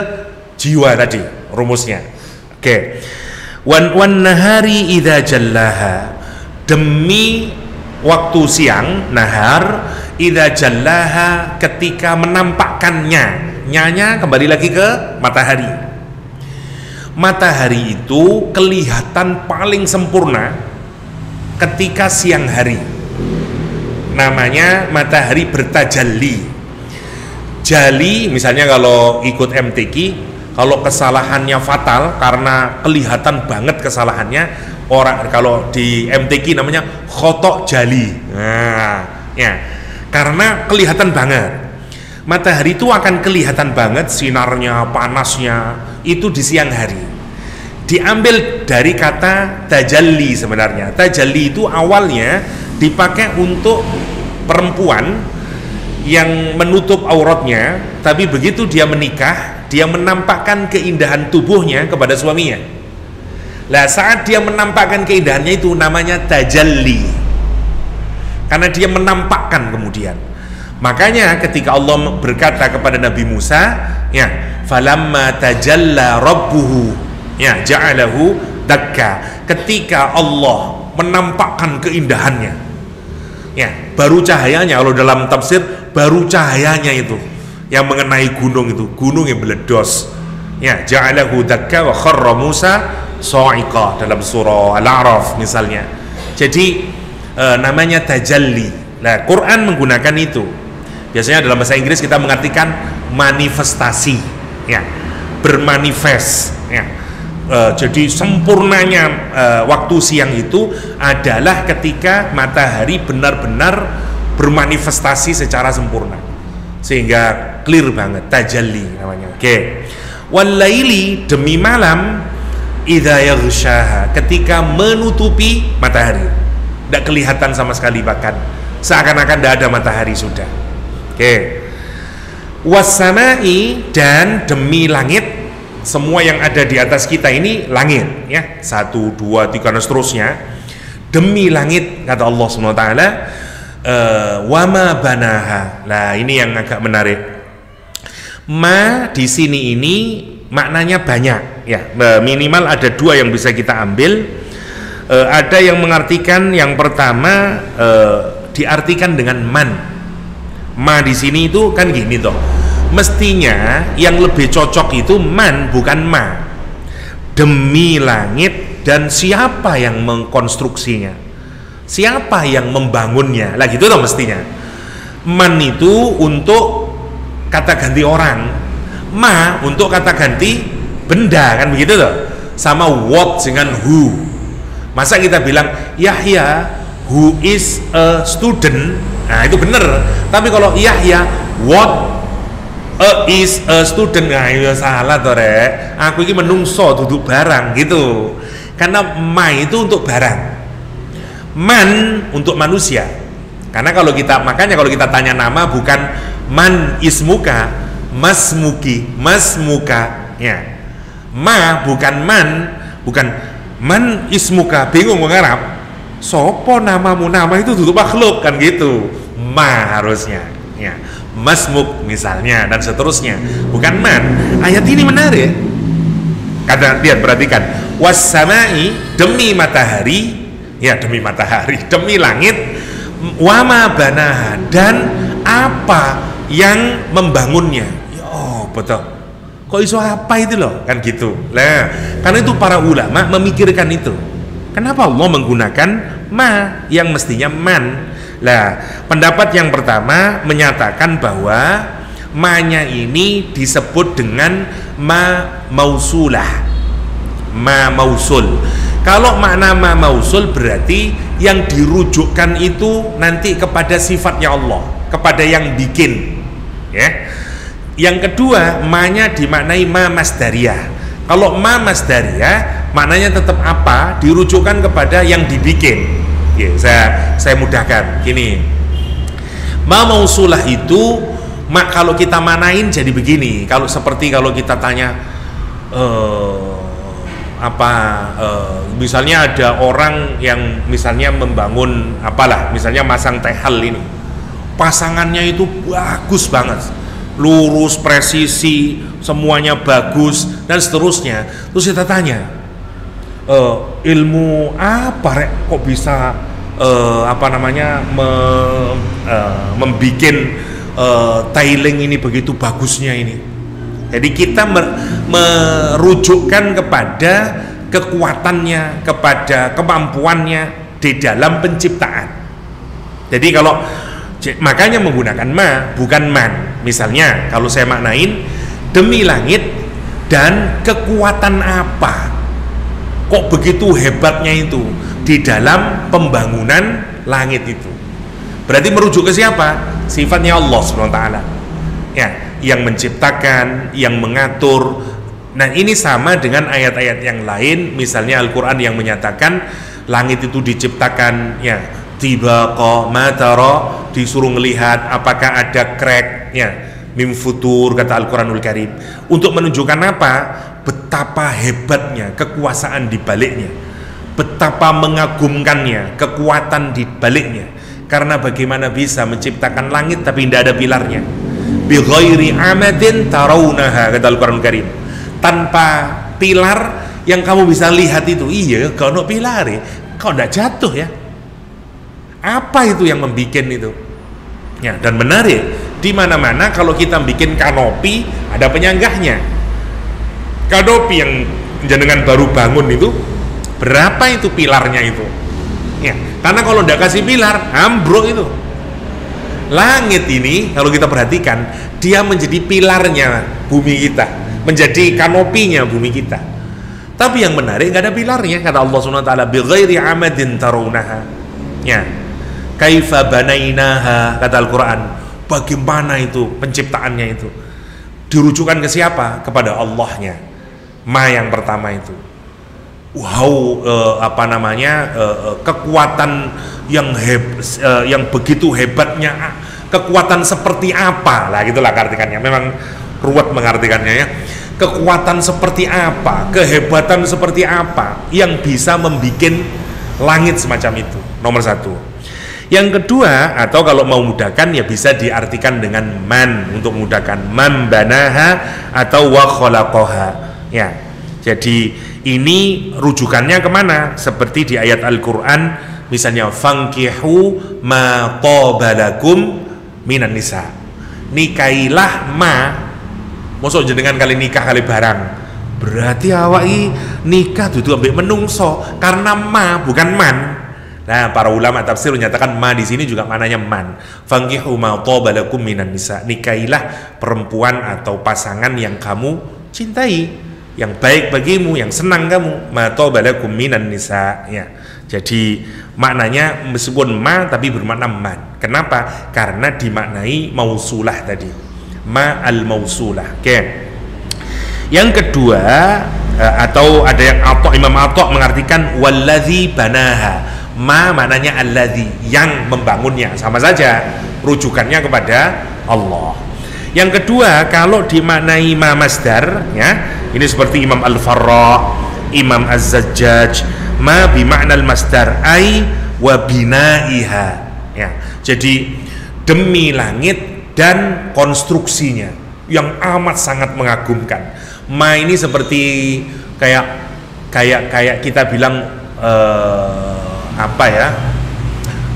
jiwa tadi rumusnya. Wan nahari idza jallaha, demi waktu siang, nahar, idza jallaha, ketika menampakkannya. Nyanya kembali lagi ke matahari. Matahari itu kelihatan paling sempurna ketika siang hari. Namanya matahari bertajalli. Jali, misalnya kalau ikut MTQ, kalau kesalahannya fatal karena kelihatan banget kesalahannya, orang kalau di MTQ namanya khotok jali. Nah, ya, karena kelihatan banget. Matahari itu akan kelihatan banget sinarnya, panasnya itu di siang hari. Diambil dari kata tajalli sebenarnya. Tajalli itu awalnya dipakai untuk perempuan yang menutup auratnya, tapi begitu dia menikah, dia menampakkan keindahan tubuhnya kepada suaminya. Lah saat dia menampakkan keindahannya itu namanya tajalli, karena dia menampakkan kemudian. Makanya ketika Allah berkata kepada Nabi Musa, ya, falamma tajalla rabbuhu, ya, ja'alahu dakka, ketika Allah menampakkan keindahannya, ya, baru cahayanya, kalau dalam tafsir baru cahayanya itu yang mengenai gunung itu, gunung yang meledos, ya, ja'alahu dakka wa kharra Musa sa'iqa dalam surah Al-A'raf misalnya. Jadi namanya tajalli. Nah, Quran menggunakan itu. Biasanya dalam bahasa Inggris kita mengartikan manifestasi, ya, bermanifest, ya. Jadi sempurnanya waktu siang itu adalah ketika matahari benar-benar bermanifestasi secara sempurna, sehingga clear banget, tajalli namanya. Walaili, demi malam, idza yaghshaha, ketika menutupi matahari, tidak kelihatan sama sekali, bahkan seakan-akan tidak ada matahari sudah. Wassamai, dan demi langit, semua yang ada di atas kita ini langit, ya, 1, 2, 3 dan seterusnya. Demi langit, kata Allah SWT, wama banaha. Nah, ini yang agak menarik. Ma di sini ini maknanya banyak, ya, minimal ada 2 yang bisa kita ambil. Ada yang mengartikan yang pertama diartikan dengan man. Ma di sini itu kan gini toh. Mestinya yang lebih cocok itu man bukan ma. Demi langit dan siapa yang mengkonstruksinya? Siapa yang membangunnya? Lah gitu toh mestinya. Man itu untuk kata ganti orang, ma untuk kata ganti benda, kan begitu toh. Sama what dengan who. Masa kita bilang Yahya who is a student, nah itu bener. Tapi kalau Yahya what is a student, nah itu salah toh rek. Aku ini menungso duduk barang gitu. Karena ma itu untuk barang, man untuk manusia. Karena makanya kalau kita tanya nama bukan man ismuka, masmuki, masmuka, ya. Ma bukan man ismuka, bingung mengarap. Sopo namamu, nama itu duduk makhluk kan gitu. Ma harusnya, ya. Masmuk misalnya dan seterusnya, bukan man. Ayat ini menarik. Lihat, perhatikan. Was-samai, demi matahari, ya demi matahari, demi langit. Wama banaha, dan apa yang membangunnya. Oh betul, kok iso apa itu loh, kan gitu lah. Karena itu para ulama memikirkan itu. Kenapa Allah menggunakan ma yang mestinya man? Lah, pendapat yang pertama menyatakan bahwa ma-nya ini disebut dengan ma mausulah, ma mausul. Kalau makna ma mausul berarti yang dirujukkan itu nanti kepada sifatnya Allah, kepada yang bikin, ya. Yang kedua, ma-nya dimaknai ma masdariyah. Kalau ma masdariyah maknanya tetap apa? Dirujukkan kepada yang dibikin. Ya, saya mudahkan gini. Ma mausulah itu kalau kita manain jadi begini. Kalau kita tanya misalnya ada orang yang misalnya membangun apalah, misalnya masang tehal ini, pasangannya itu bagus banget, lurus, presisi, semuanya bagus dan seterusnya. Terus kita tanya, ilmu apa rek kok bisa membikin tiling ini begitu bagusnya ini? Jadi kita merujukkan kepada kekuatannya, kepada kemampuannya di dalam penciptaan. Jadi makanya menggunakan ma bukan man. Misalnya kalau saya maknain demi langit dan kekuatan apa, kok begitu hebatnya itu di dalam pembangunan langit itu. Berarti merujuk ke siapa? Sifatnya Allah SWT, ya, yang menciptakan, yang mengatur. Nah ini sama dengan ayat-ayat yang lain, misalnya Al-Quran yang menyatakan langit itu diciptakan, ya, tibaqa matara, disuruh melihat apakah ada crack, ya, mim futur, kata Al-Quranul Karim, untuk menunjukkan apa? Betapa hebatnya kekuasaan di baliknya, betapa mengagumkannya kekuatan di baliknya. Karena bagaimana bisa menciptakan langit tapi tidak ada pilarnya? Bi ghairi amadin tarawunaha, kata Al-Quranul Karim, tanpa pilar yang kamu bisa lihat itu. Iya, kalau pilar kau tidak jatuh ya. Apa itu yang membikin itu? Ya, dan menarik, di mana-mana kalau kita bikin kanopi ada penyanggahnya. Kanopi yang jenengan baru bangun itu, berapa itu pilarnya itu? Ya, karena kalau tidak kasih pilar, ambruk itu. Langit ini kalau kita perhatikan, dia menjadi pilarnya bumi kita, menjadi kanopinya bumi kita. Tapi yang menarik nggak ada pilarnya, kata Allah SWT, bi ghairi amadin tarawunaha. Ya, kaifa banainaha, kata Al-Quran, bagaimana itu penciptaannya itu? Dirujukan ke siapa? Kepada Allahnya. Ma yang pertama itu. Wow, kekuatan yang begitu hebatnya, kekuatan seperti apa lah, gitulah artikannya. Memang ruwet mengartikannya ya. Kekuatan seperti apa, kehebatan seperti apa yang bisa membikin langit semacam itu, nomor satu. Yang kedua, atau kalau mau mudahkan ya bisa diartikan dengan man, untuk mudahkan, man banaha atau wa khalaqaha, ya. Jadi ini rujukannya kemana? Seperti di ayat Al-Quran, misalnya fankihu ma tobalakum minan nisa, nikailah ma, mosok jenengan kali nikah kali barang, berarti awaki nikah dudu ambek menungso, karena ma bukan man. Nah, para ulama tafsir menyatakan ma di sini juga maknanya man. Fankihu ma tobalakum minan nisa, nikailah perempuan atau pasangan yang kamu cintai, yang baik bagimu, yang senang kamu. Ma tobalakum minan nisa, ya. Jadi maknanya meskipun ma tapi bermakna man. Kenapa? Karena dimaknai mausulah tadi, ma al mausulah. Oke. Yang kedua, atau ada yang Imam Atha mengartikan waladzi banaha. Ma maknanya alladzi, yang membangunnya, sama saja rujukannya kepada Allah. Yang kedua, kalau dimaknai ma masdar, ya, ini seperti Imam Al-Farra, Imam Az-Zajjaj, ma bimakna al-masdar ai wa binaiha, ya. Jadi demi langit dan konstruksinya yang amat sangat mengagumkan. Ma ini seperti kayak kita bilang apa ya?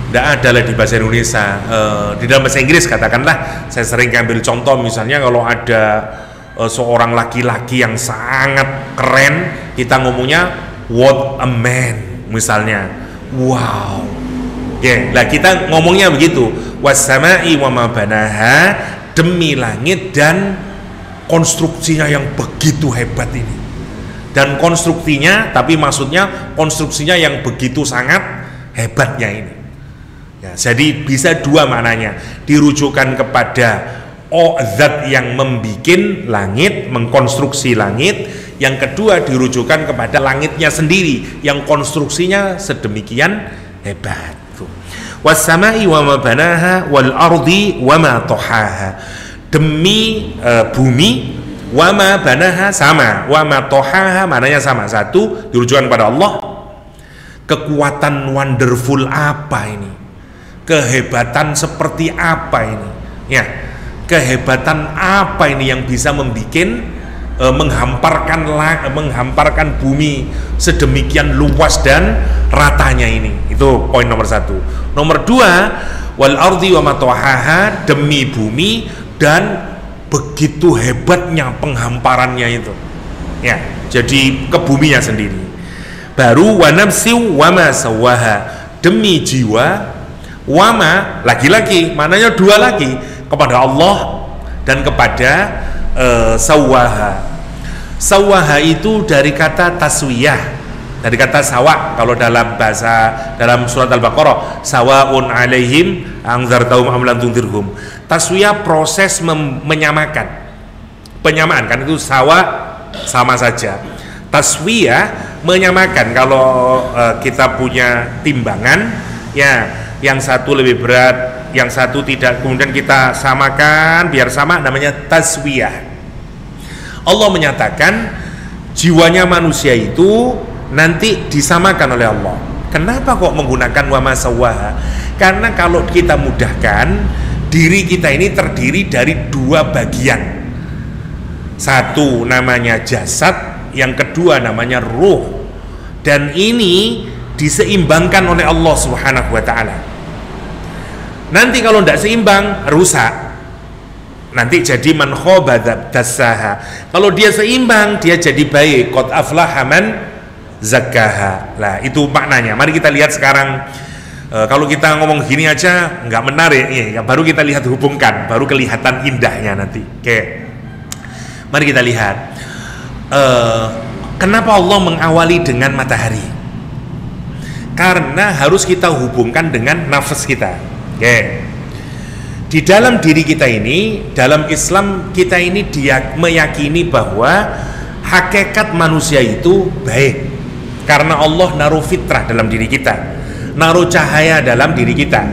Tidak ada lah di bahasa Indonesia. Di dalam bahasa Inggris katakanlah, saya sering ambil contoh, misalnya kalau ada seorang laki-laki yang sangat keren, kita ngomongnya what a man, misalnya. Wow. Ya, lah kita ngomongnya begitu. Wassama'i wa ma banaha, demi langit dan konstruksinya yang begitu hebat ini. Dan konstruksinya, tapi maksudnya konstruksinya yang begitu sangat hebatnya ini. Ya, jadi bisa dua maknanya, dirujukan kepada zat yang membikin langit, mengkonstruksi langit. Yang kedua dirujukan kepada langitnya sendiri yang konstruksinya sedemikian hebat. Wassama'i wa ma banaha wal ardi wa ma tohaha, demi bumi, wa ma banaha sama, wa ma tohaha maknanya sama, satu dirujukan pada Allah. Kekuatan wonderful apa ini, kehebatan seperti apa ini, ya, kehebatan apa ini yang bisa membikin menghamparkan bumi sedemikian luas dan ratanya ini. Itu poin nomor satu. Nomor dua, wal ardi wa ma tohaha, demi bumi dan begitu hebatnya penghamparannya itu, ya, jadi ke buminya sendiri. Baru wa nafsi wa ma sawaha, demi jiwa, wa ma lagi-lagi maknanya dua lagi, kepada Allah dan kepada sawaha. Sawaha itu dari kata taswiyah, dari kata sawa. Kalau dalam surat Al-Baqarah, sawaun alaihim anzartahum am lam tunzirhum. Taswiyah proses menyamakan, penyamaan, kan itu sawa sama saja. Taswiyah menyamakan. Kalau kita punya timbangan, ya, yang satu lebih berat, yang satu tidak, kemudian kita samakan biar sama, namanya taswiyah. Allah menyatakan jiwanya manusia itu nanti disamakan oleh Allah. Kenapa kok menggunakan wa ma sawaha? Karena kalau kita mudahkan, diri kita ini terdiri dari dua bagian. Satu namanya jasad, yang kedua namanya ruh. Dan ini diseimbangkan oleh Allah Subhanahu wa taala. Nanti kalau tidak seimbang, rusak. Nanti jadi man khaba dassaha. Kalau dia seimbang, dia jadi baik. Qad aflaha man zakkaha. Lah, itu maknanya. Mari kita lihat sekarang. Kalau kita ngomong gini aja nggak menarik, ya, baru kita lihat hubungkan, baru kelihatan indahnya nanti. Oke. Mari kita lihat. Kenapa Allah mengawali dengan matahari? Karena harus kita hubungkan dengan nafas kita. Oke. Di dalam diri kita ini, dalam Islam kita ini dia meyakini bahwa hakikat manusia itu baik. Karena Allah naruh fitrah dalam diri kita, naruh cahaya dalam diri kita.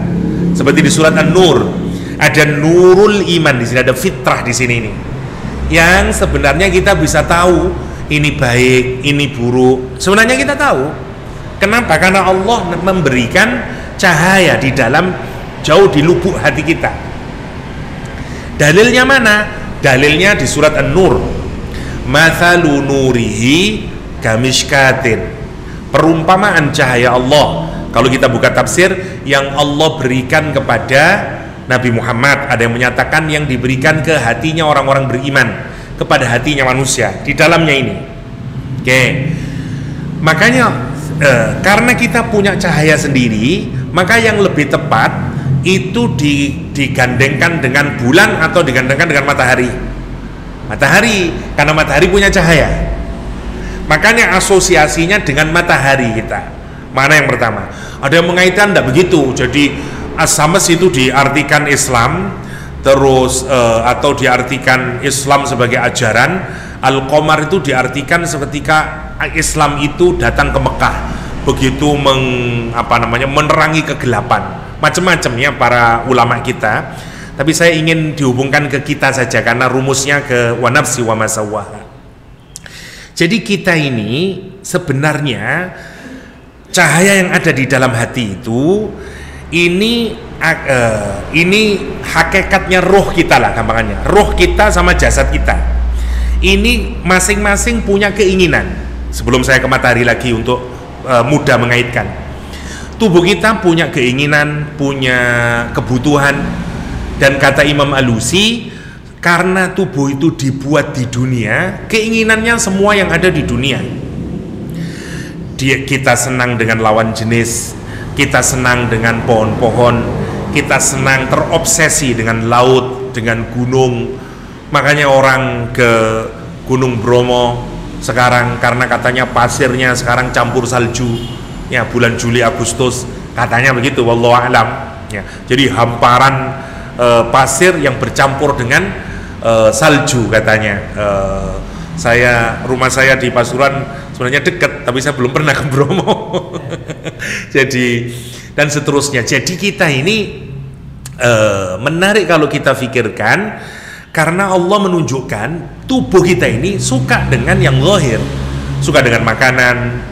Seperti di surat An-Nur, ada nurul iman di sini, ada fitrah di sini ini. Yang sebenarnya kita bisa tahu ini baik, ini buruk. Sebenarnya kita tahu. Kenapa? Karena Allah memberikan cahaya di dalam, jauh di lubuk hati kita. Dalilnya mana? Dalilnya di surat An-Nur. mathalu nurihi kamishkatin, perumpamaan cahaya Allah. Kalau kita buka tafsir, yang Allah berikan kepada Nabi Muhammad, ada yang menyatakan yang diberikan ke hatinya orang-orang beriman, kepada hatinya manusia, di dalamnya ini. Oke. Makanya karena kita punya cahaya sendiri, maka yang lebih tepat itu digandengkan dengan bulan atau digandengkan dengan matahari. Matahari, karena matahari punya cahaya. Makanya asosiasinya dengan matahari kita. Mana yang pertama? Ada yang mengaitkan tidak begitu. Jadi as-syams itu diartikan Islam, terus atau diartikan Islam sebagai ajaran. Al-Qamar itu diartikan seketika Islam itu datang ke Mekah, begitu menerangi kegelapan. Macam-macam ya para ulama kita. Tapi saya ingin dihubungkan ke kita saja karena rumusnya ke wa nafsi wa masawwaha. Jadi kita ini sebenarnya cahaya yang ada di dalam hati itu ini hakikatnya roh kita lah gampangannya. Roh kita sama jasad kita ini masing-masing punya keinginan. Sebelum saya ke matahari lagi untuk mudah mengaitkan, tubuh kita punya keinginan, punya kebutuhan. Dan kata Imam Alusi, karena tubuh itu dibuat di dunia, keinginannya semua yang ada di dunia. Kita senang dengan lawan jenis, kita senang dengan pohon-pohon, kita senang terobsesi dengan laut, dengan gunung. Makanya orang ke Gunung Bromo sekarang karena katanya pasirnya sekarang campur salju ya, bulan Juli Agustus katanya begitu, wallahu a'lam ya. Jadi hamparan pasir yang bercampur dengan salju katanya. Rumah saya di Pasuruan sebenarnya dekat, tapi saya belum pernah ke Bromo. Jadi dan seterusnya. Jadi kita ini menarik kalau kita pikirkan, karena Allah menunjukkan tubuh kita ini suka dengan yang zahir, suka dengan makanan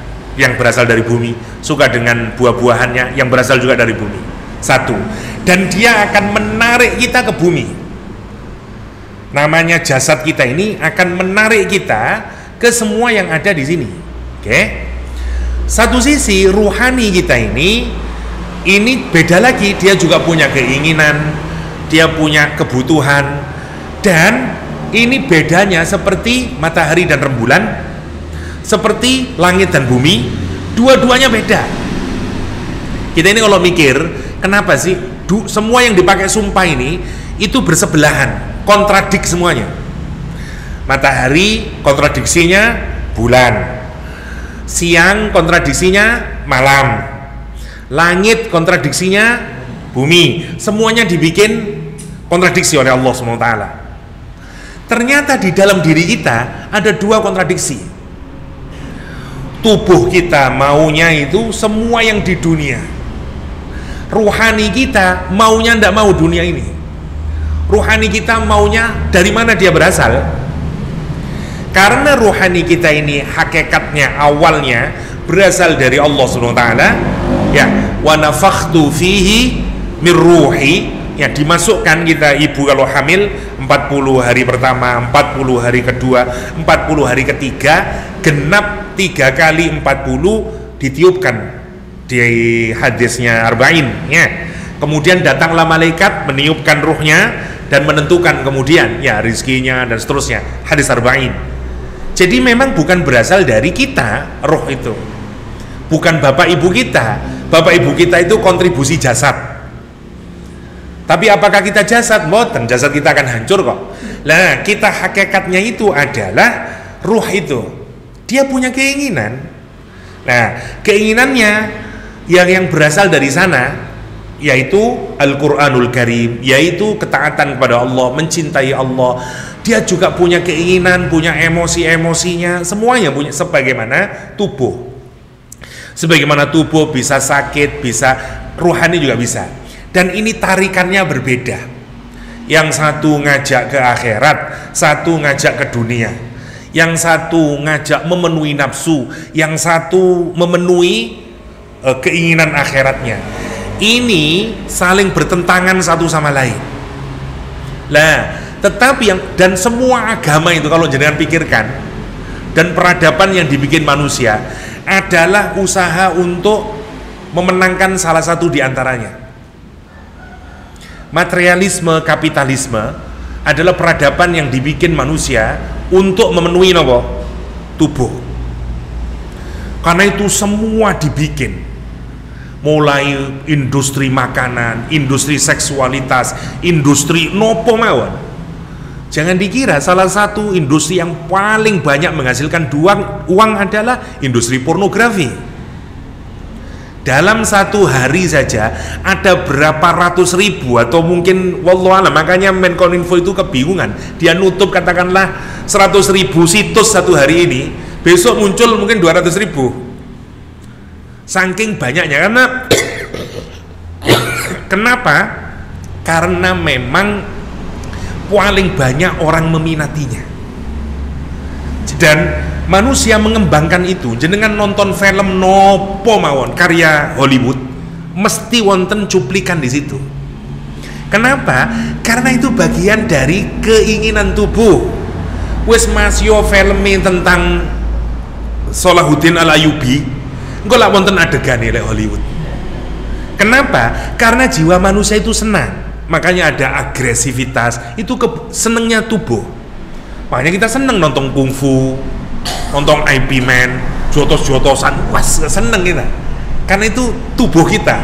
yang berasal dari bumi, suka dengan buah-buahannya yang berasal juga dari bumi. Satu, dan dia akan menarik kita ke bumi. Namanya jasad kita ini akan menarik kita ke semua yang ada di sini. Oke. Satu sisi ruhani kita ini beda lagi, dia juga punya keinginan, dia punya kebutuhan. Dan ini bedanya seperti matahari dan rembulan, seperti langit dan bumi, dua-duanya beda. Kita ini kalau mikir, kenapa sih semua yang dipakai sumpah ini itu bersebelahan, kontradik semuanya. Matahari kontradiksinya bulan, siang kontradiksinya malam, langit kontradiksinya bumi, semuanya dibikin kontradiksi oleh Allah SWT. Ternyata di dalam diri kita ada dua kontradiksi. Tubuh kita maunya itu semua yang di dunia. Ruhani kita maunya tidak mau dunia ini. Ruhani kita maunya dari mana dia berasal? Karena ruhani kita ini hakikatnya awalnya berasal dari Allah SWT. Ya, wa nafakhtu fihi min ruhi. Ya, dimasukkan kita, ibu kalau hamil 40 hari pertama, 40 hari kedua, 40 hari ketiga, genap 3 kali 40 ditiupkan di hadisnya Arba'in ya. Kemudian datanglah malaikat meniupkan ruhnya dan menentukan kemudian ya rizkinya dan seterusnya, hadis Arba'in. Jadi memang bukan berasal dari kita roh itu, bukan bapak ibu kita. Bapak ibu kita itu kontribusi jasad. Tapi apakah kita jasad? Mboten, jasad kita akan hancur kok. Nah, kita hakikatnya itu adalah ruh itu. Dia punya keinginan. Nah, keinginannya yang berasal dari sana yaitu Al-Qur'anul Karim, yaitu ketaatan kepada Allah, mencintai Allah. Dia juga punya keinginan, punya emosi-emosinya, semuanya punya sebagaimana tubuh. Sebagaimana tubuh bisa sakit, bisa ruhani juga bisa. Dan ini tarikannya berbeda. Yang satu ngajak ke akhirat, satu ngajak ke dunia. Yang satu ngajak memenuhi nafsu, yang satu memenuhi keinginan akhiratnya. Ini saling bertentangan satu sama lain. Nah, Tetapi dan semua agama itu kalau jenengan pikirkan, dan peradaban yang dibikin manusia adalah usaha untuk memenangkan salah satu di antaranya. Materialisme, kapitalisme adalah peradaban yang dibikin manusia untuk memenuhi tubuh. Karena itu semua dibikin, mulai industri makanan, industri seksualitas, industri nopo mawon. Jangan dikira salah satu industri yang paling banyak menghasilkan uang adalah industri pornografi. Dalam satu hari saja ada berapa ratus ribu, atau mungkin wallahualam, makanya Menkominfo itu kebingungan, dia nutup katakanlah 100.000 situs satu hari ini, besok muncul mungkin 200.000, saking banyaknya. Karena kenapa? Karena memang paling banyak orang meminatinya, dan manusia mengembangkan itu. Jenengan nonton film nopo mawon karya Hollywood, mesti wonten cuplikan di situ. Kenapa? Karena itu bagian dari keinginan tubuh. Wes masyo filmnya tentang Salahuddin Al-Ayyubi, engko lak wonten adegane lek Hollywood. Kenapa? Karena jiwa manusia itu senang. Makanya ada agresivitas, itu senengnya tubuh. Makanya kita seneng nonton kungfu, nonton IP Man, jotos-jotosan, wah seneng kita, karena itu tubuh kita.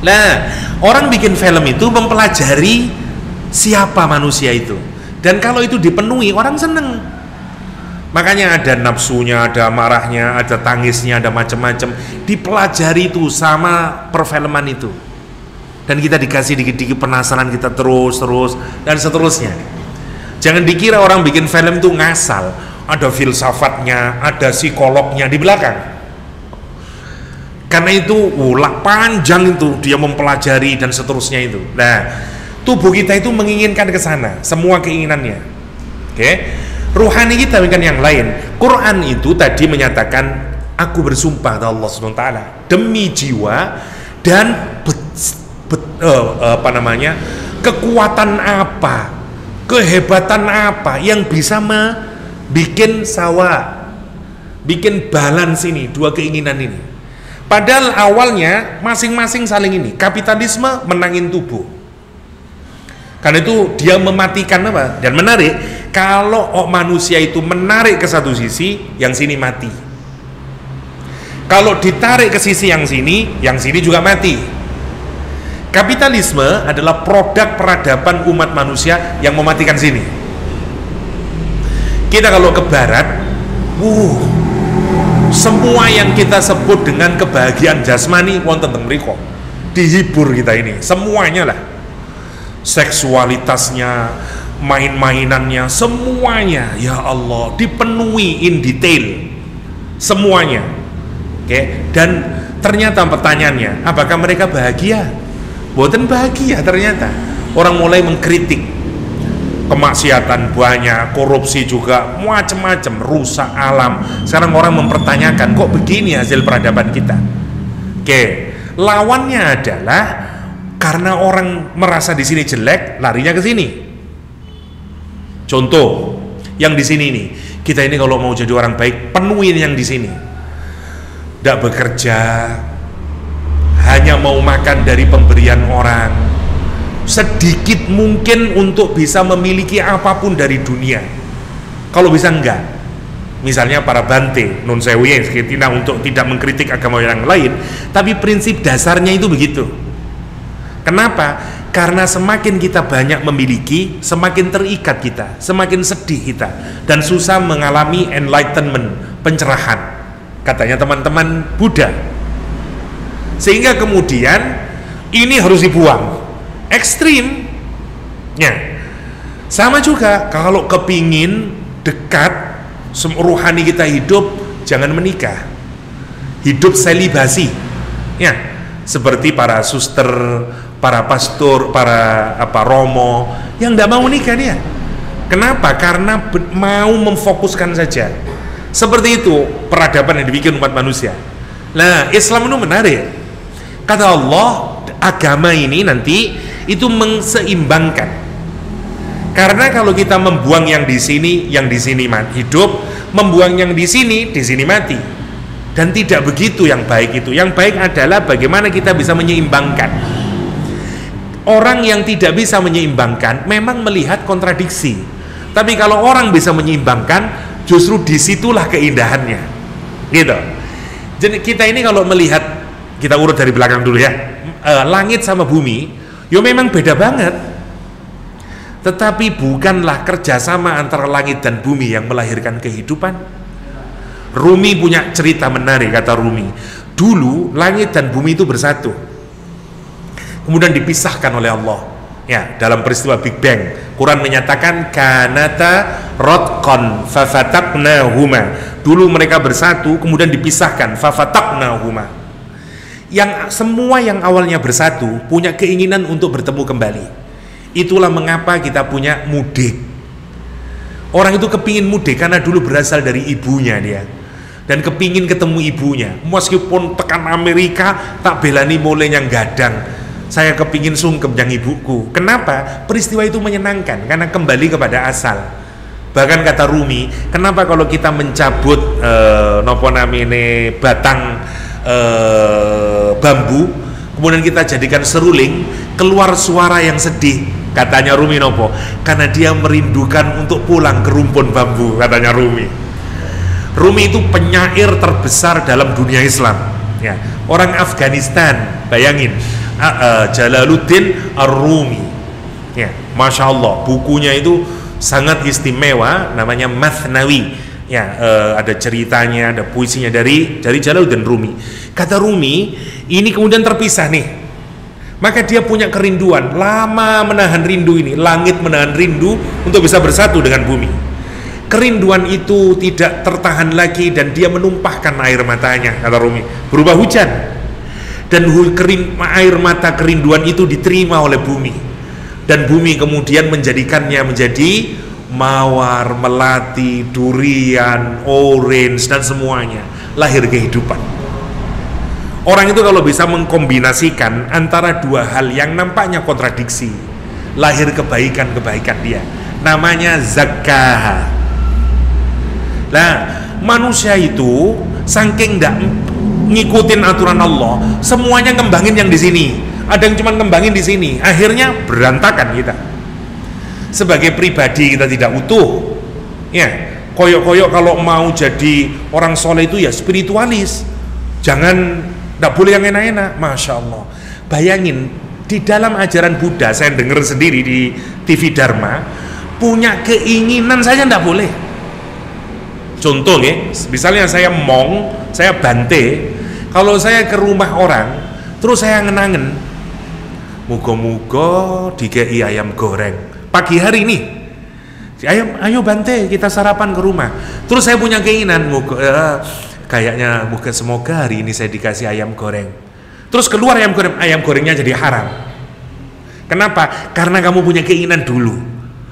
Nah, orang bikin film itu mempelajari siapa manusia itu, dan kalau itu dipenuhi orang seneng. Makanya ada nafsunya, ada marahnya, ada tangisnya, ada macam-macam, dipelajari itu sama perfilman itu, dan kita dikasih dikit-dikit penasaran, kita terus dan seterusnya. Jangan dikira orang bikin film itu ngasal, ada filsafatnya, ada psikolognya di belakang. Karena itu ulak panjang itu dia mempelajari dan seterusnya itu. Nah, tubuh kita itu menginginkan ke sana, semua keinginannya. Oke. Ruhani kita bukan yang lain. Quran itu tadi menyatakan, aku bersumpah dengan Allah Subhanahu wa taala demi jiwa dan kekuatan apa, kehebatan apa yang bisa bikin bikin balance ini, dua keinginan ini. Padahal awalnya masing-masing saling ini. Kapitalisme menangin tubuh, karena itu dia mematikan apa. Dan menarik, kalau manusia itu menarik ke satu sisi, yang sini mati. Kalau ditarik ke sisi yang sini juga mati. Kapitalisme adalah produk peradaban umat manusia yang mematikan sini. Kita kalau ke barat, semua yang kita sebut dengan kebahagiaan jasmani wonten teng mriko. Dihibur kita ini, semuanya lah. Seksualitasnya, main-mainannya, semuanya, ya Allah, dipenuhi in detail semuanya. Oke, dan ternyata pertanyaannya, apakah mereka bahagia? Boten bahagia ternyata. Orang mulai mengkritik, kemaksiatan banyak, korupsi juga, macam-macam, rusak alam. Sekarang orang mempertanyakan, kok begini hasil peradaban kita? Oke, lawannya adalah karena orang merasa di sini jelek, larinya ke sini. Contoh, yang di sini nih, kita ini kalau mau jadi orang baik, penuhin yang di sini. Tidak bekerja, hanya mau makan dari pemberian orang, sedikit mungkin untuk bisa memiliki apapun dari dunia. Kalau bisa enggak, misalnya para bante, non sewu untuk tidak mengkritik agama yang lain, tapi prinsip dasarnya itu begitu. Kenapa? Karena semakin kita banyak memiliki, semakin terikat kita, semakin sedih kita, dan susah mengalami enlightenment, pencerahan, katanya teman-teman Buddha. Sehingga kemudian ini harus dibuang, ekstrim. Ya, sama juga kalau kepingin dekat rohani kita hidup, jangan menikah, hidup selibasi. Ya, seperti para suster, para pastor, para romo yang tidak mau nikah dia. Kenapa? Karena mau memfokuskan saja. Seperti itu peradaban yang dibikin umat manusia. Nah, Islam itu menarik. Kata Allah, agama ini nanti itu menseimbangkan. Karena kalau kita membuang yang di sini hidup, membuang yang di sini mati. Dan tidak begitu yang baik itu. Yang baik adalah bagaimana kita bisa menyeimbangkan. Orang yang tidak bisa menyeimbangkan memang melihat kontradiksi. Tapi kalau orang bisa menyeimbangkan, justru disitulah keindahannya. Gitu. Jadi kita ini kalau melihat, kita urut dari belakang dulu ya, langit sama bumi, ya memang beda banget. Tetapi bukanlah kerjasama antara langit dan bumi yang melahirkan kehidupan. Rumi punya cerita menarik, kata Rumi. Dulu langit dan bumi itu bersatu, kemudian dipisahkan oleh Allah. Ya, dalam peristiwa Big Bang, Quran menyatakan kanata rotqan fafataqnahuma. Dulu mereka bersatu, kemudian dipisahkan, fafataqnahuma. Yang semua yang awalnya bersatu punya keinginan untuk bertemu kembali. Itulah mengapa kita punya mudik. Orang itu kepingin mudik karena dulu berasal dari ibunya dia, dan kepingin ketemu ibunya. Meskipun tekan Amerika, tak belani mulai yang gadang, saya kepingin sungkem yang ibuku. Kenapa? Peristiwa itu menyenangkan karena kembali kepada asal. Bahkan kata Rumi, kenapa kalau kita mencabut nopo namine batang bambu, kemudian kita jadikan seruling, keluar suara yang sedih. Katanya Rumi nopo? Karena dia merindukan untuk pulang ke rumpun bambu, katanya Rumi. Rumi itu penyair terbesar dalam dunia Islam. Ya, orang Afghanistan, bayangin, Jalaluddin Ar-Rumi. Ya, Masya Allah, bukunya itu sangat istimewa, namanya Mathnawi. Ya, ada ceritanya, ada puisinya dari Jalaluddin Rumi. Kata Rumi, ini kemudian terpisah nih. Maka dia punya kerinduan, lama menahan rindu ini, langit menahan rindu untuk bisa bersatu dengan bumi. Kerinduan itu tidak tertahan lagi dan dia menumpahkan air matanya, kata Rumi, berubah hujan. Dan air mata kerinduan itu diterima oleh bumi. Dan bumi kemudian menjadikannya menjadi mawar, melati, durian, orange, dan semuanya. Lahir kehidupan. Orang itu kalau bisa mengkombinasikan antara dua hal yang nampaknya kontradiksi, lahir kebaikan-kebaikan dia. Namanya zakah. Nah, manusia itu saking nggak ngikutin aturan Allah, semuanya ngembangin yang di sini. Ada yang cuma ngembangin di sini, akhirnya berantakan kita. Sebagai pribadi kita tidak utuh. Ya, koyok-koyok kalau mau jadi orang soleh itu ya spiritualis. Jangan, tidak boleh yang enak-enak. Masya Allah. Bayangin, di dalam ajaran Buddha, saya dengar sendiri di TV Dharma, punya keinginan saja tidak boleh. Contoh ya, misalnya saya mong, saya bante, kalau saya ke rumah orang, terus saya ngenangen, muga-muga dikei ayam goreng pagi hari ini, ayo bante kita sarapan ke rumah. Terus saya punya keinginan, kayaknya semoga hari ini saya dikasih ayam goreng. Terus keluar ayam gorengnya jadi haram. Kenapa? Karena kamu punya keinginan dulu.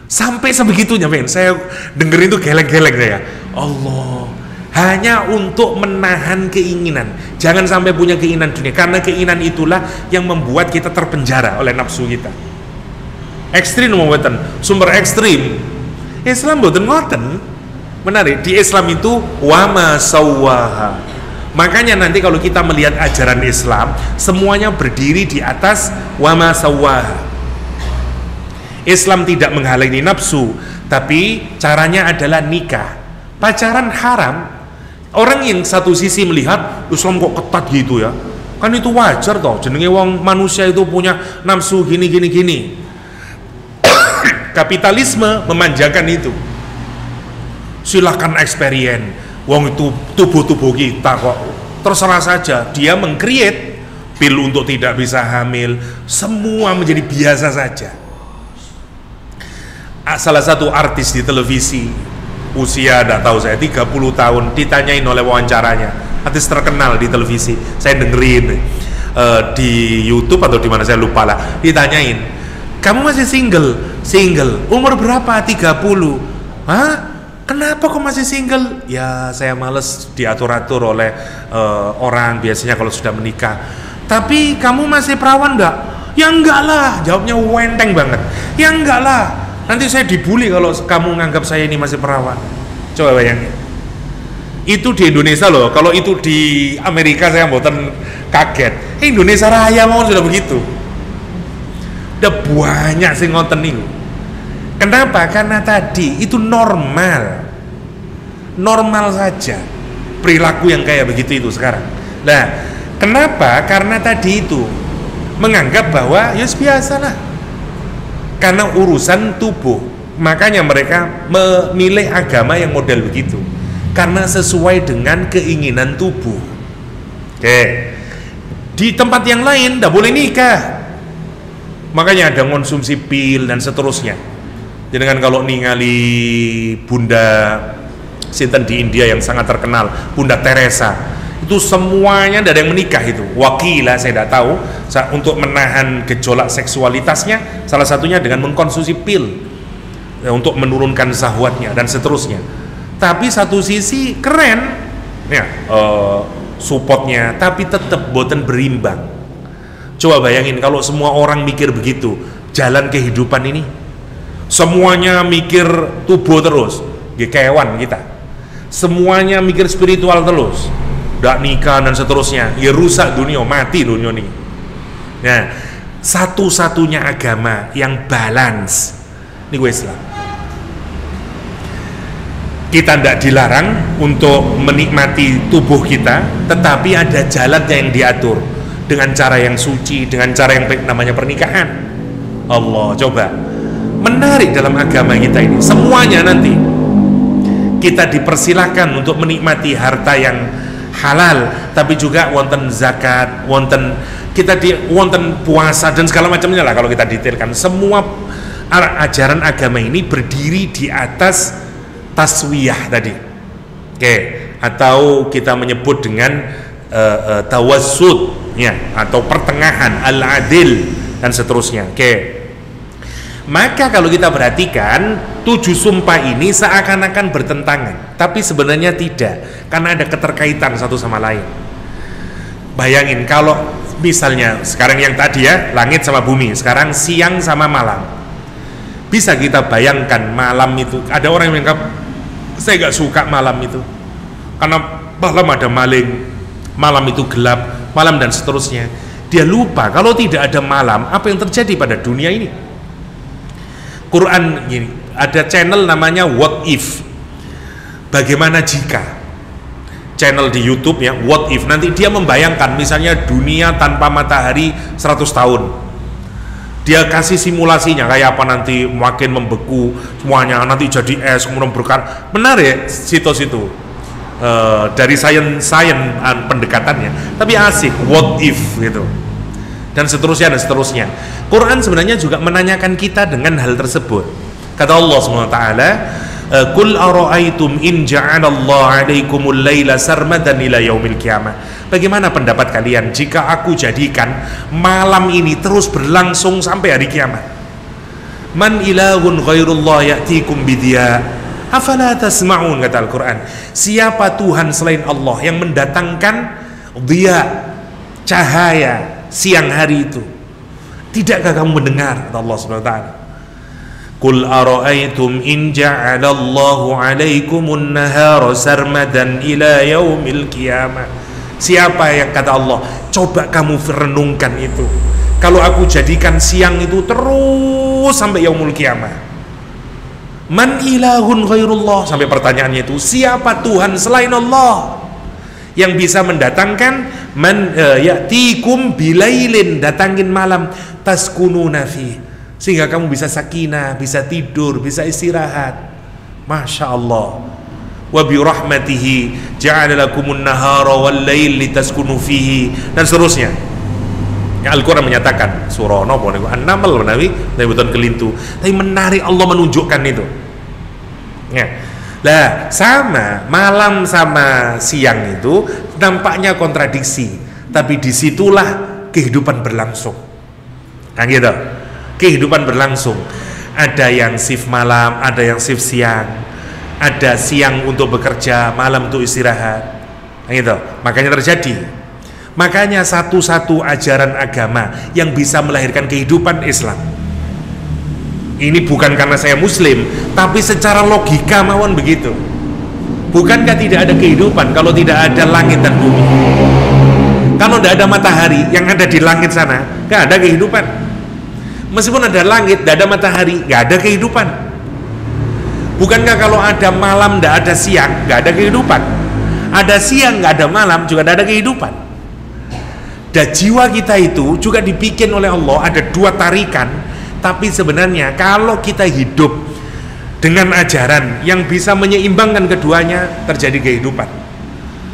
Sampai sebegitunya, men. Saya dengerin itu geleng-geleng saya. Allah, hanya untuk menahan keinginan. Jangan sampai punya keinginan dunia, karena keinginan itulah yang membuat kita terpenjara oleh nafsu kita. Ekstrim membuatan sumber ekstrim. Islam mboten ngoten. Menarik, di Islam itu wama sawwaha. Makanya nanti kalau kita melihat ajaran Islam, semuanya berdiri di atas wama sawwaha. Islam tidak menghalangi nafsu, tapi caranya adalah nikah. Pacaran haram. Orang yang satu sisi melihat Islam kok ketat gitu ya, kan itu wajar toh, jenenge wong manusia itu punya nafsu gini. Kapitalisme memanjakan itu. Silahkan experience, wong itu tubuh kita kok, terserah saja. Dia mengcreate pil untuk tidak bisa hamil, semua menjadi biasa saja. Salah satu artis di televisi, usia tidak tahu saya 30 tahun, ditanyain oleh wawancaranya, artis terkenal di televisi, saya dengerin di YouTube atau di mana saya lupa lah, ditanyain, kamu masih single, umur berapa? 30. Hah? Kenapa kok masih single? Ya saya males diatur-atur oleh orang biasanya kalau sudah menikah. Tapi kamu masih perawan enggak? Ya enggak lah, jawabnya wenteng banget. Ya enggak lah, Nanti saya dibully kalau kamu nganggap saya ini masih perawan. Coba bayangin. Itu di Indonesia loh. Kalau itu di Amerika saya mboten kaget. Indonesia Raya mau sudah begitu. Udah banyak sing ngoten niku. Kenapa? Karena tadi itu normal. Normal saja perilaku yang kayak begitu itu sekarang. Nah, kenapa? Karena tadi itu menganggap bahwa ya biasalah. Karena urusan tubuh, makanya mereka memilih agama yang model begitu. Karena sesuai dengan keinginan tubuh. Oke. Di tempat yang lain tidak boleh nikah. Makanya ada konsumsi pil dan seterusnya. Jadi kan kalau ningali Bunda sinten di India yang sangat terkenal, Bunda Teresa, itu semuanya tidak ada yang menikah itu. Wakilah saya tidak tahu, untuk menahan gejolak seksualitasnya salah satunya dengan mengkonsumsi pil untuk menurunkan syahwatnya dan seterusnya. Tapi satu sisi keren ya, supportnya, tapi tetap boten berimbang. Coba bayangin kalau semua orang mikir begitu, jalan kehidupan ini semuanya mikir tubuh terus, kewan kita. Semuanya mikir spiritual terus, udah nikah dan seterusnya, ya rusak dunia, mati dunia ini. Nah, satu-satunya agama yang balance ini gue Islam. Kita tidak dilarang untuk menikmati tubuh kita, tetapi ada jalannya yang diatur dengan cara yang suci, dengan cara yang baik, namanya pernikahan. Allah, coba menarik dalam agama kita ini. Semuanya nanti kita dipersilahkan untuk menikmati harta yang halal, tapi juga wonten zakat, wonten wonten puasa dan segala macamnya lah kalau kita detailkan. Semua ajaran agama ini berdiri di atas taswiyah tadi, oke, atau kita menyebut dengan tawassut ya, atau pertengahan, al-adil dan seterusnya. Oke, maka kalau kita perhatikan 7 sumpah ini seakan-akan bertentangan, tapi sebenarnya tidak, karena ada keterkaitan satu sama lain. Bayangin kalau misalnya sekarang yang tadi ya, langit sama bumi, sekarang siang sama malam. Bisa kita bayangkan malam itu, ada orang yang menganggap saya gak suka malam itu karena malam ada maling, malam itu gelap, malam dan seterusnya. Dia lupa kalau tidak ada malam, apa yang terjadi pada dunia ini. Quran gini, ada channel namanya What If, bagaimana jika, channel di YouTube ya, What If. Nanti dia membayangkan misalnya dunia tanpa matahari 100 tahun. Dia kasih simulasinya kayak apa nanti, makin membeku semuanya, nanti jadi es, kemudian berkar. Benar ya situ-situ dari sains pendekatannya, tapi asik. What if gitu dan seterusnya dan seterusnya. Quran sebenarnya juga menanyakan kita dengan hal tersebut. Kata Allah SWT, Qul ara'aytum in ja'alallahu 'alaikumul laila sarmadan ila yaumil qiyamah. Bagaimana pendapat kalian jika aku jadikan malam ini terus berlangsung sampai hari kiamat? Man ilahun ghairullah ya'tikum bidiya afala tasma'un, kata Al-Quran. Siapa Tuhan selain Allah yang mendatangkan diya, cahaya siang hari itu? Tidakkah kamu mendengar? Kata Allah SWT, Qul ara'aytum in ja'alallahu 'alaikumun nahara sarmadan ila yaumil qiyamah. Siapa yang, kata Allah, coba kamu renungkan itu, kalau aku jadikan siang itu terus sampai yaumul qiyamah. Man ilahun ghairullah, sampai pertanyaannya itu, siapa Tuhan selain Allah yang bisa mendatangkan man ya'tikum bilailin, datangin malam, taskununa fi, sehingga kamu bisa sakinah, bisa tidur, bisa istirahat. Masya Allah. Wa bi rahmatihi ja'ala lakumun nahara wal lail litaskunu fihi dan seterusnya. Ya, Al-Qur'an menyatakan surah napa niku An-Naml menawi beton kelintu, tapi menarik Allah menunjukkan itu. Ya. Lah, sama malam sama siang itu nampaknya kontradiksi, tapi disitulah kehidupan berlangsung. Nah gitu. Kehidupan berlangsung. Ada yang shift malam, ada yang shift siang. Ada siang untuk bekerja, malam untuk istirahat. Nah, gitu. Makanya terjadi. Makanya satu-satu ajaran agama yang bisa melahirkan kehidupan Islam. Ini bukan karena saya muslim, tapi secara logika mawon begitu. Bukankah tidak ada kehidupan kalau tidak ada langit dan bumi? Kalau tidak ada matahari yang ada di langit sana, nggak ada kehidupan. Meskipun ada langit, tidak ada matahari, nggak ada kehidupan. Bukankah kalau ada malam, tidak ada siang, nggak ada kehidupan? Ada siang, nggak ada malam, juga tidak ada kehidupan. Dan jiwa kita itu juga dibikin oleh Allah, ada dua tarikan. Tapi sebenarnya kalau kita hidup dengan ajaran yang bisa menyeimbangkan keduanya, terjadi kehidupan.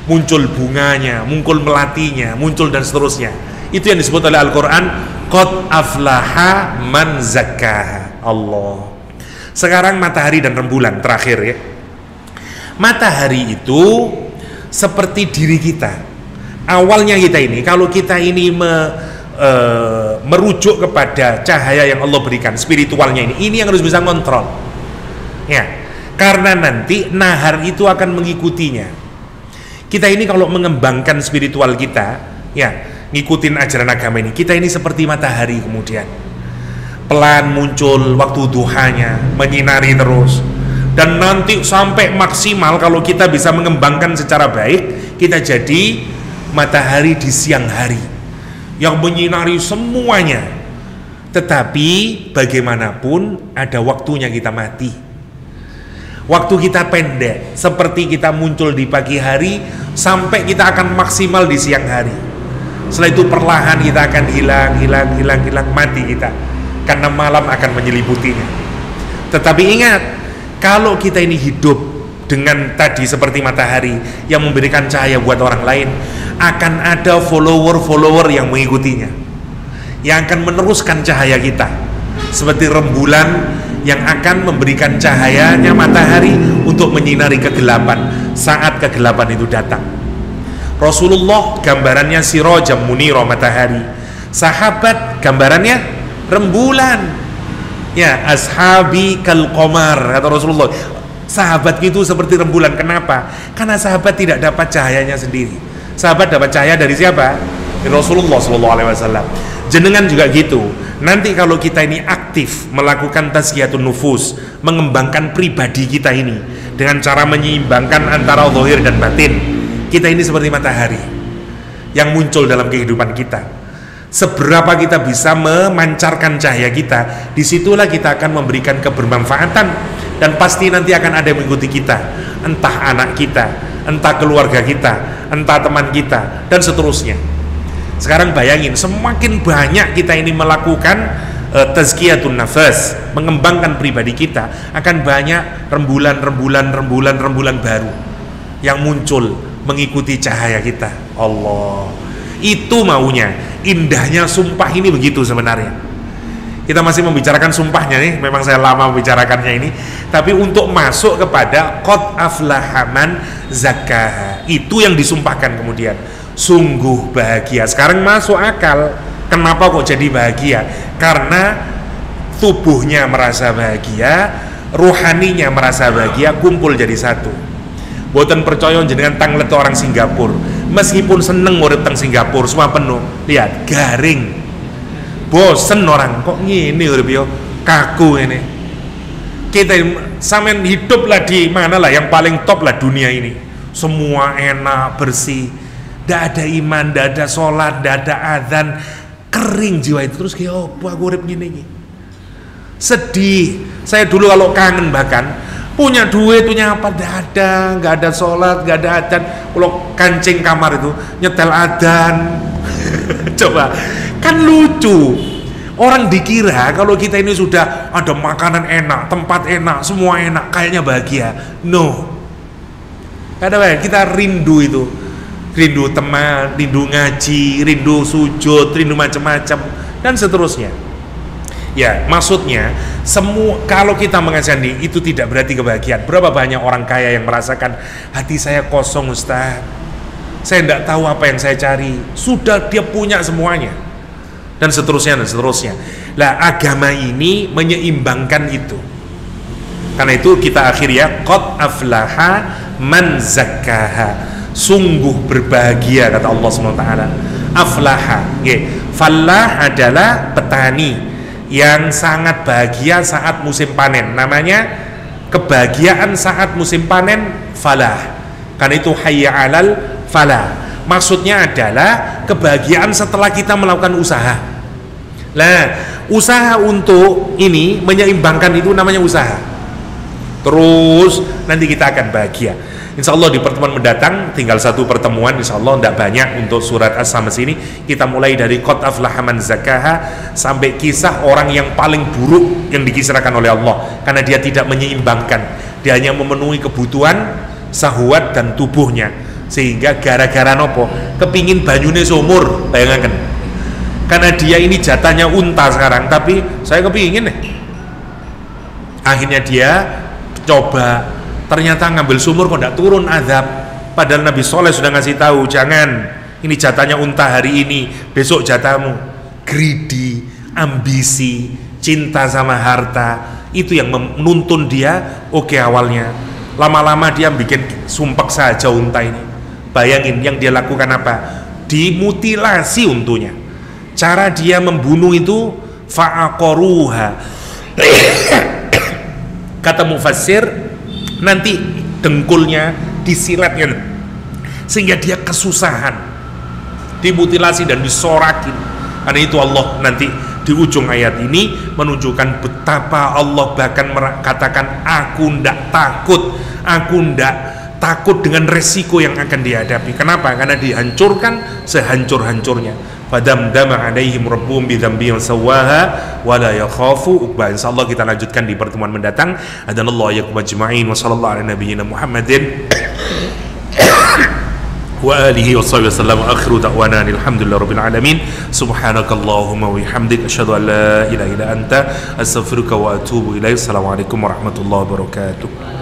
Muncul bunganya, muncul melatinya, muncul dan seterusnya. Itu yang disebut oleh Al-Quran, qad aflaha man zakkaha. Allah. Sekarang matahari dan rembulan terakhir ya. Matahari itu seperti diri kita. Awalnya kita ini, kalau kita ini merujuk kepada cahaya yang Allah berikan, spiritualnya ini yang harus bisa kontrol ya, karena nanti nahar itu akan mengikutinya. Kita ini kalau mengembangkan spiritual kita ya, ngikutin ajaran agama ini, kita ini seperti matahari, kemudian pelan muncul waktu duhanya, menyinari terus, dan nanti sampai maksimal kalau kita bisa mengembangkan secara baik, kita jadi matahari di siang hari yang menyinari semuanya. Tetapi bagaimanapun ada waktunya kita mati. Waktu kita pendek, seperti kita muncul di pagi hari sampai kita akan maksimal di siang hari. Setelah itu perlahan kita akan hilang, mati kita, karena malam akan menyeliputinya. Tetapi ingat, kalau kita ini hidup dengan tadi seperti matahari yang memberikan cahaya buat orang lain, akan ada follower yang mengikutinya, yang akan meneruskan cahaya kita, seperti rembulan yang akan memberikan cahayanya matahari untuk menyinari kegelapan saat kegelapan itu datang. Rasulullah gambarannya sirajam munira, matahari. Sahabat gambarannya rembulan. Ya, ashabi kal qamar, kata Rasulullah. Sahabat itu seperti rembulan. Kenapa? Karena sahabat tidak dapat cahayanya sendiri. Sahabat dapat cahaya dari siapa? Dari Rasulullah SAW. Jenengan juga gitu. Nanti kalau kita ini aktif melakukan tazkiyatun nufus, mengembangkan pribadi kita ini dengan cara menyeimbangkan antara zahir dan batin, kita ini seperti matahari yang muncul dalam kehidupan kita. Seberapa kita bisa memancarkan cahaya kita, disitulah kita akan memberikan kebermanfaatan, dan pasti nanti akan ada yang mengikuti kita, entah anak kita, entah keluarga kita, entah teman kita, dan seterusnya. Sekarang bayangin, semakin banyak kita ini melakukan tazkiyatun nafas, mengembangkan pribadi kita, akan banyak rembulan baru yang muncul mengikuti cahaya kita. Allah, itu maunya. Indahnya sumpah ini begitu sebenarnya. Kita masih membicarakan sumpahnya nih, memang saya lama membicarakannya ini, tapi untuk masuk kepada qad aflaha man zakkaha, itu yang disumpahkan kemudian. Sungguh bahagia. Sekarang masuk akal kenapa kok jadi bahagia, karena tubuhnya merasa bahagia, ruhaninya merasa bahagia, kumpul jadi satu. Boten percaya jenengan tang leto orang Singapura, meskipun seneng urip teng Singapura semua penuh, lihat garing, bosen orang, kok ngene urip yo, kaku ini. Kita sampean hiduplah di mana lah yang paling top lah dunia ini, semua enak, bersih, ndak ada iman, ndak ada sholat, ndak ada adzan, kering jiwa itu. Terus kayak apa aku urip gini, sedih. Saya dulu kalau kangen bahkan punya duit, punya apa, nggak ada sholat, nggak ada adzan. Kalau kancing kamar itu nyetel adzan. Coba, kan lucu. Orang dikira kalau kita ini sudah ada makanan enak, tempat enak, semua enak, kayaknya bahagia. No, kadang kita rindu itu, rindu teman, rindu ngaji, rindu sujud, rindu macam-macam, dan seterusnya. Ya, maksudnya semua, kalau kita mengasihani itu tidak berarti kebahagiaan. Berapa banyak orang kaya yang merasakan hati saya kosong, Ustaz, saya tidak tahu apa yang saya cari. Sudah dia punya semuanya, dan seterusnya dan seterusnya. Lah, agama ini menyeimbangkan itu. Karena itu kita akhiri ya, qad aflaha man zakkaha, sungguh berbahagia, kata Allah SWT. Aflaha, falah adalah petani yang sangat bahagia saat musim panen. Namanya kebahagiaan saat musim panen falah. Karena itu hayya 'alal falah. Maksudnya adalah kebahagiaan setelah kita melakukan usaha. Nah, usaha untuk ini menyeimbangkan itu namanya usaha. Terus nanti kita akan bahagia. Insya Allah di pertemuan mendatang, tinggal satu pertemuan, insya Allah tidak banyak untuk surat As-Samas ini. Kita mulai dari qad aflaha man zakaha sampai kisah orang yang paling buruk yang dikisahkan oleh Allah, karena dia tidak menyeimbangkan, dia hanya memenuhi kebutuhan syahwat dan tubuhnya, sehingga gara-gara nopo kepingin banyune sumur, bayangkan, karena dia ini jatahnya unta sekarang, tapi saya kepingin nih. Akhirnya dia coba, ternyata ngambil sumur kok tidak turun azab. Padahal Nabi Soleh sudah ngasih tahu, jangan, ini jatahnya unta hari ini, besok jatahmu. Greedy, ambisi, cinta sama harta, itu yang menuntun dia. Oke, awalnya lama-lama dia bikin sumpek saja unta ini. Bayangin yang dia lakukan apa? Dimutilasi untunya. Cara dia membunuh itu fa'aqaruha. Kata mufassir, nanti dengkulnya disilatnya sehingga dia kesusahan, dimutilasi dan disorakin. Karena itu Allah nanti di ujung ayat ini menunjukkan betapa Allah bahkan katakan, aku ndak takut dengan resiko yang akan dihadapi. Kenapa? Karena dihancurkan sehancur-hancurnya. Fadamdama alaihim rabbuhum bidzambihim sawaha wa la yakhafu uqba. Insyaallah kita lanjutkan di pertemuan mendatang. Adanallahu yakum ajma'in wa sallallahu ala nabiyyina Muhammadin wa alihi wa sahbihi wasallam. Akhiru da'wana alhamdulillahi rabbil alamin. Subhanakallahumma wa bihamdik asyhadu an la ilaha illa anta astaghfiruka wa atubu ilaik. Assalamualaikum warahmatullahi wabarakatuh.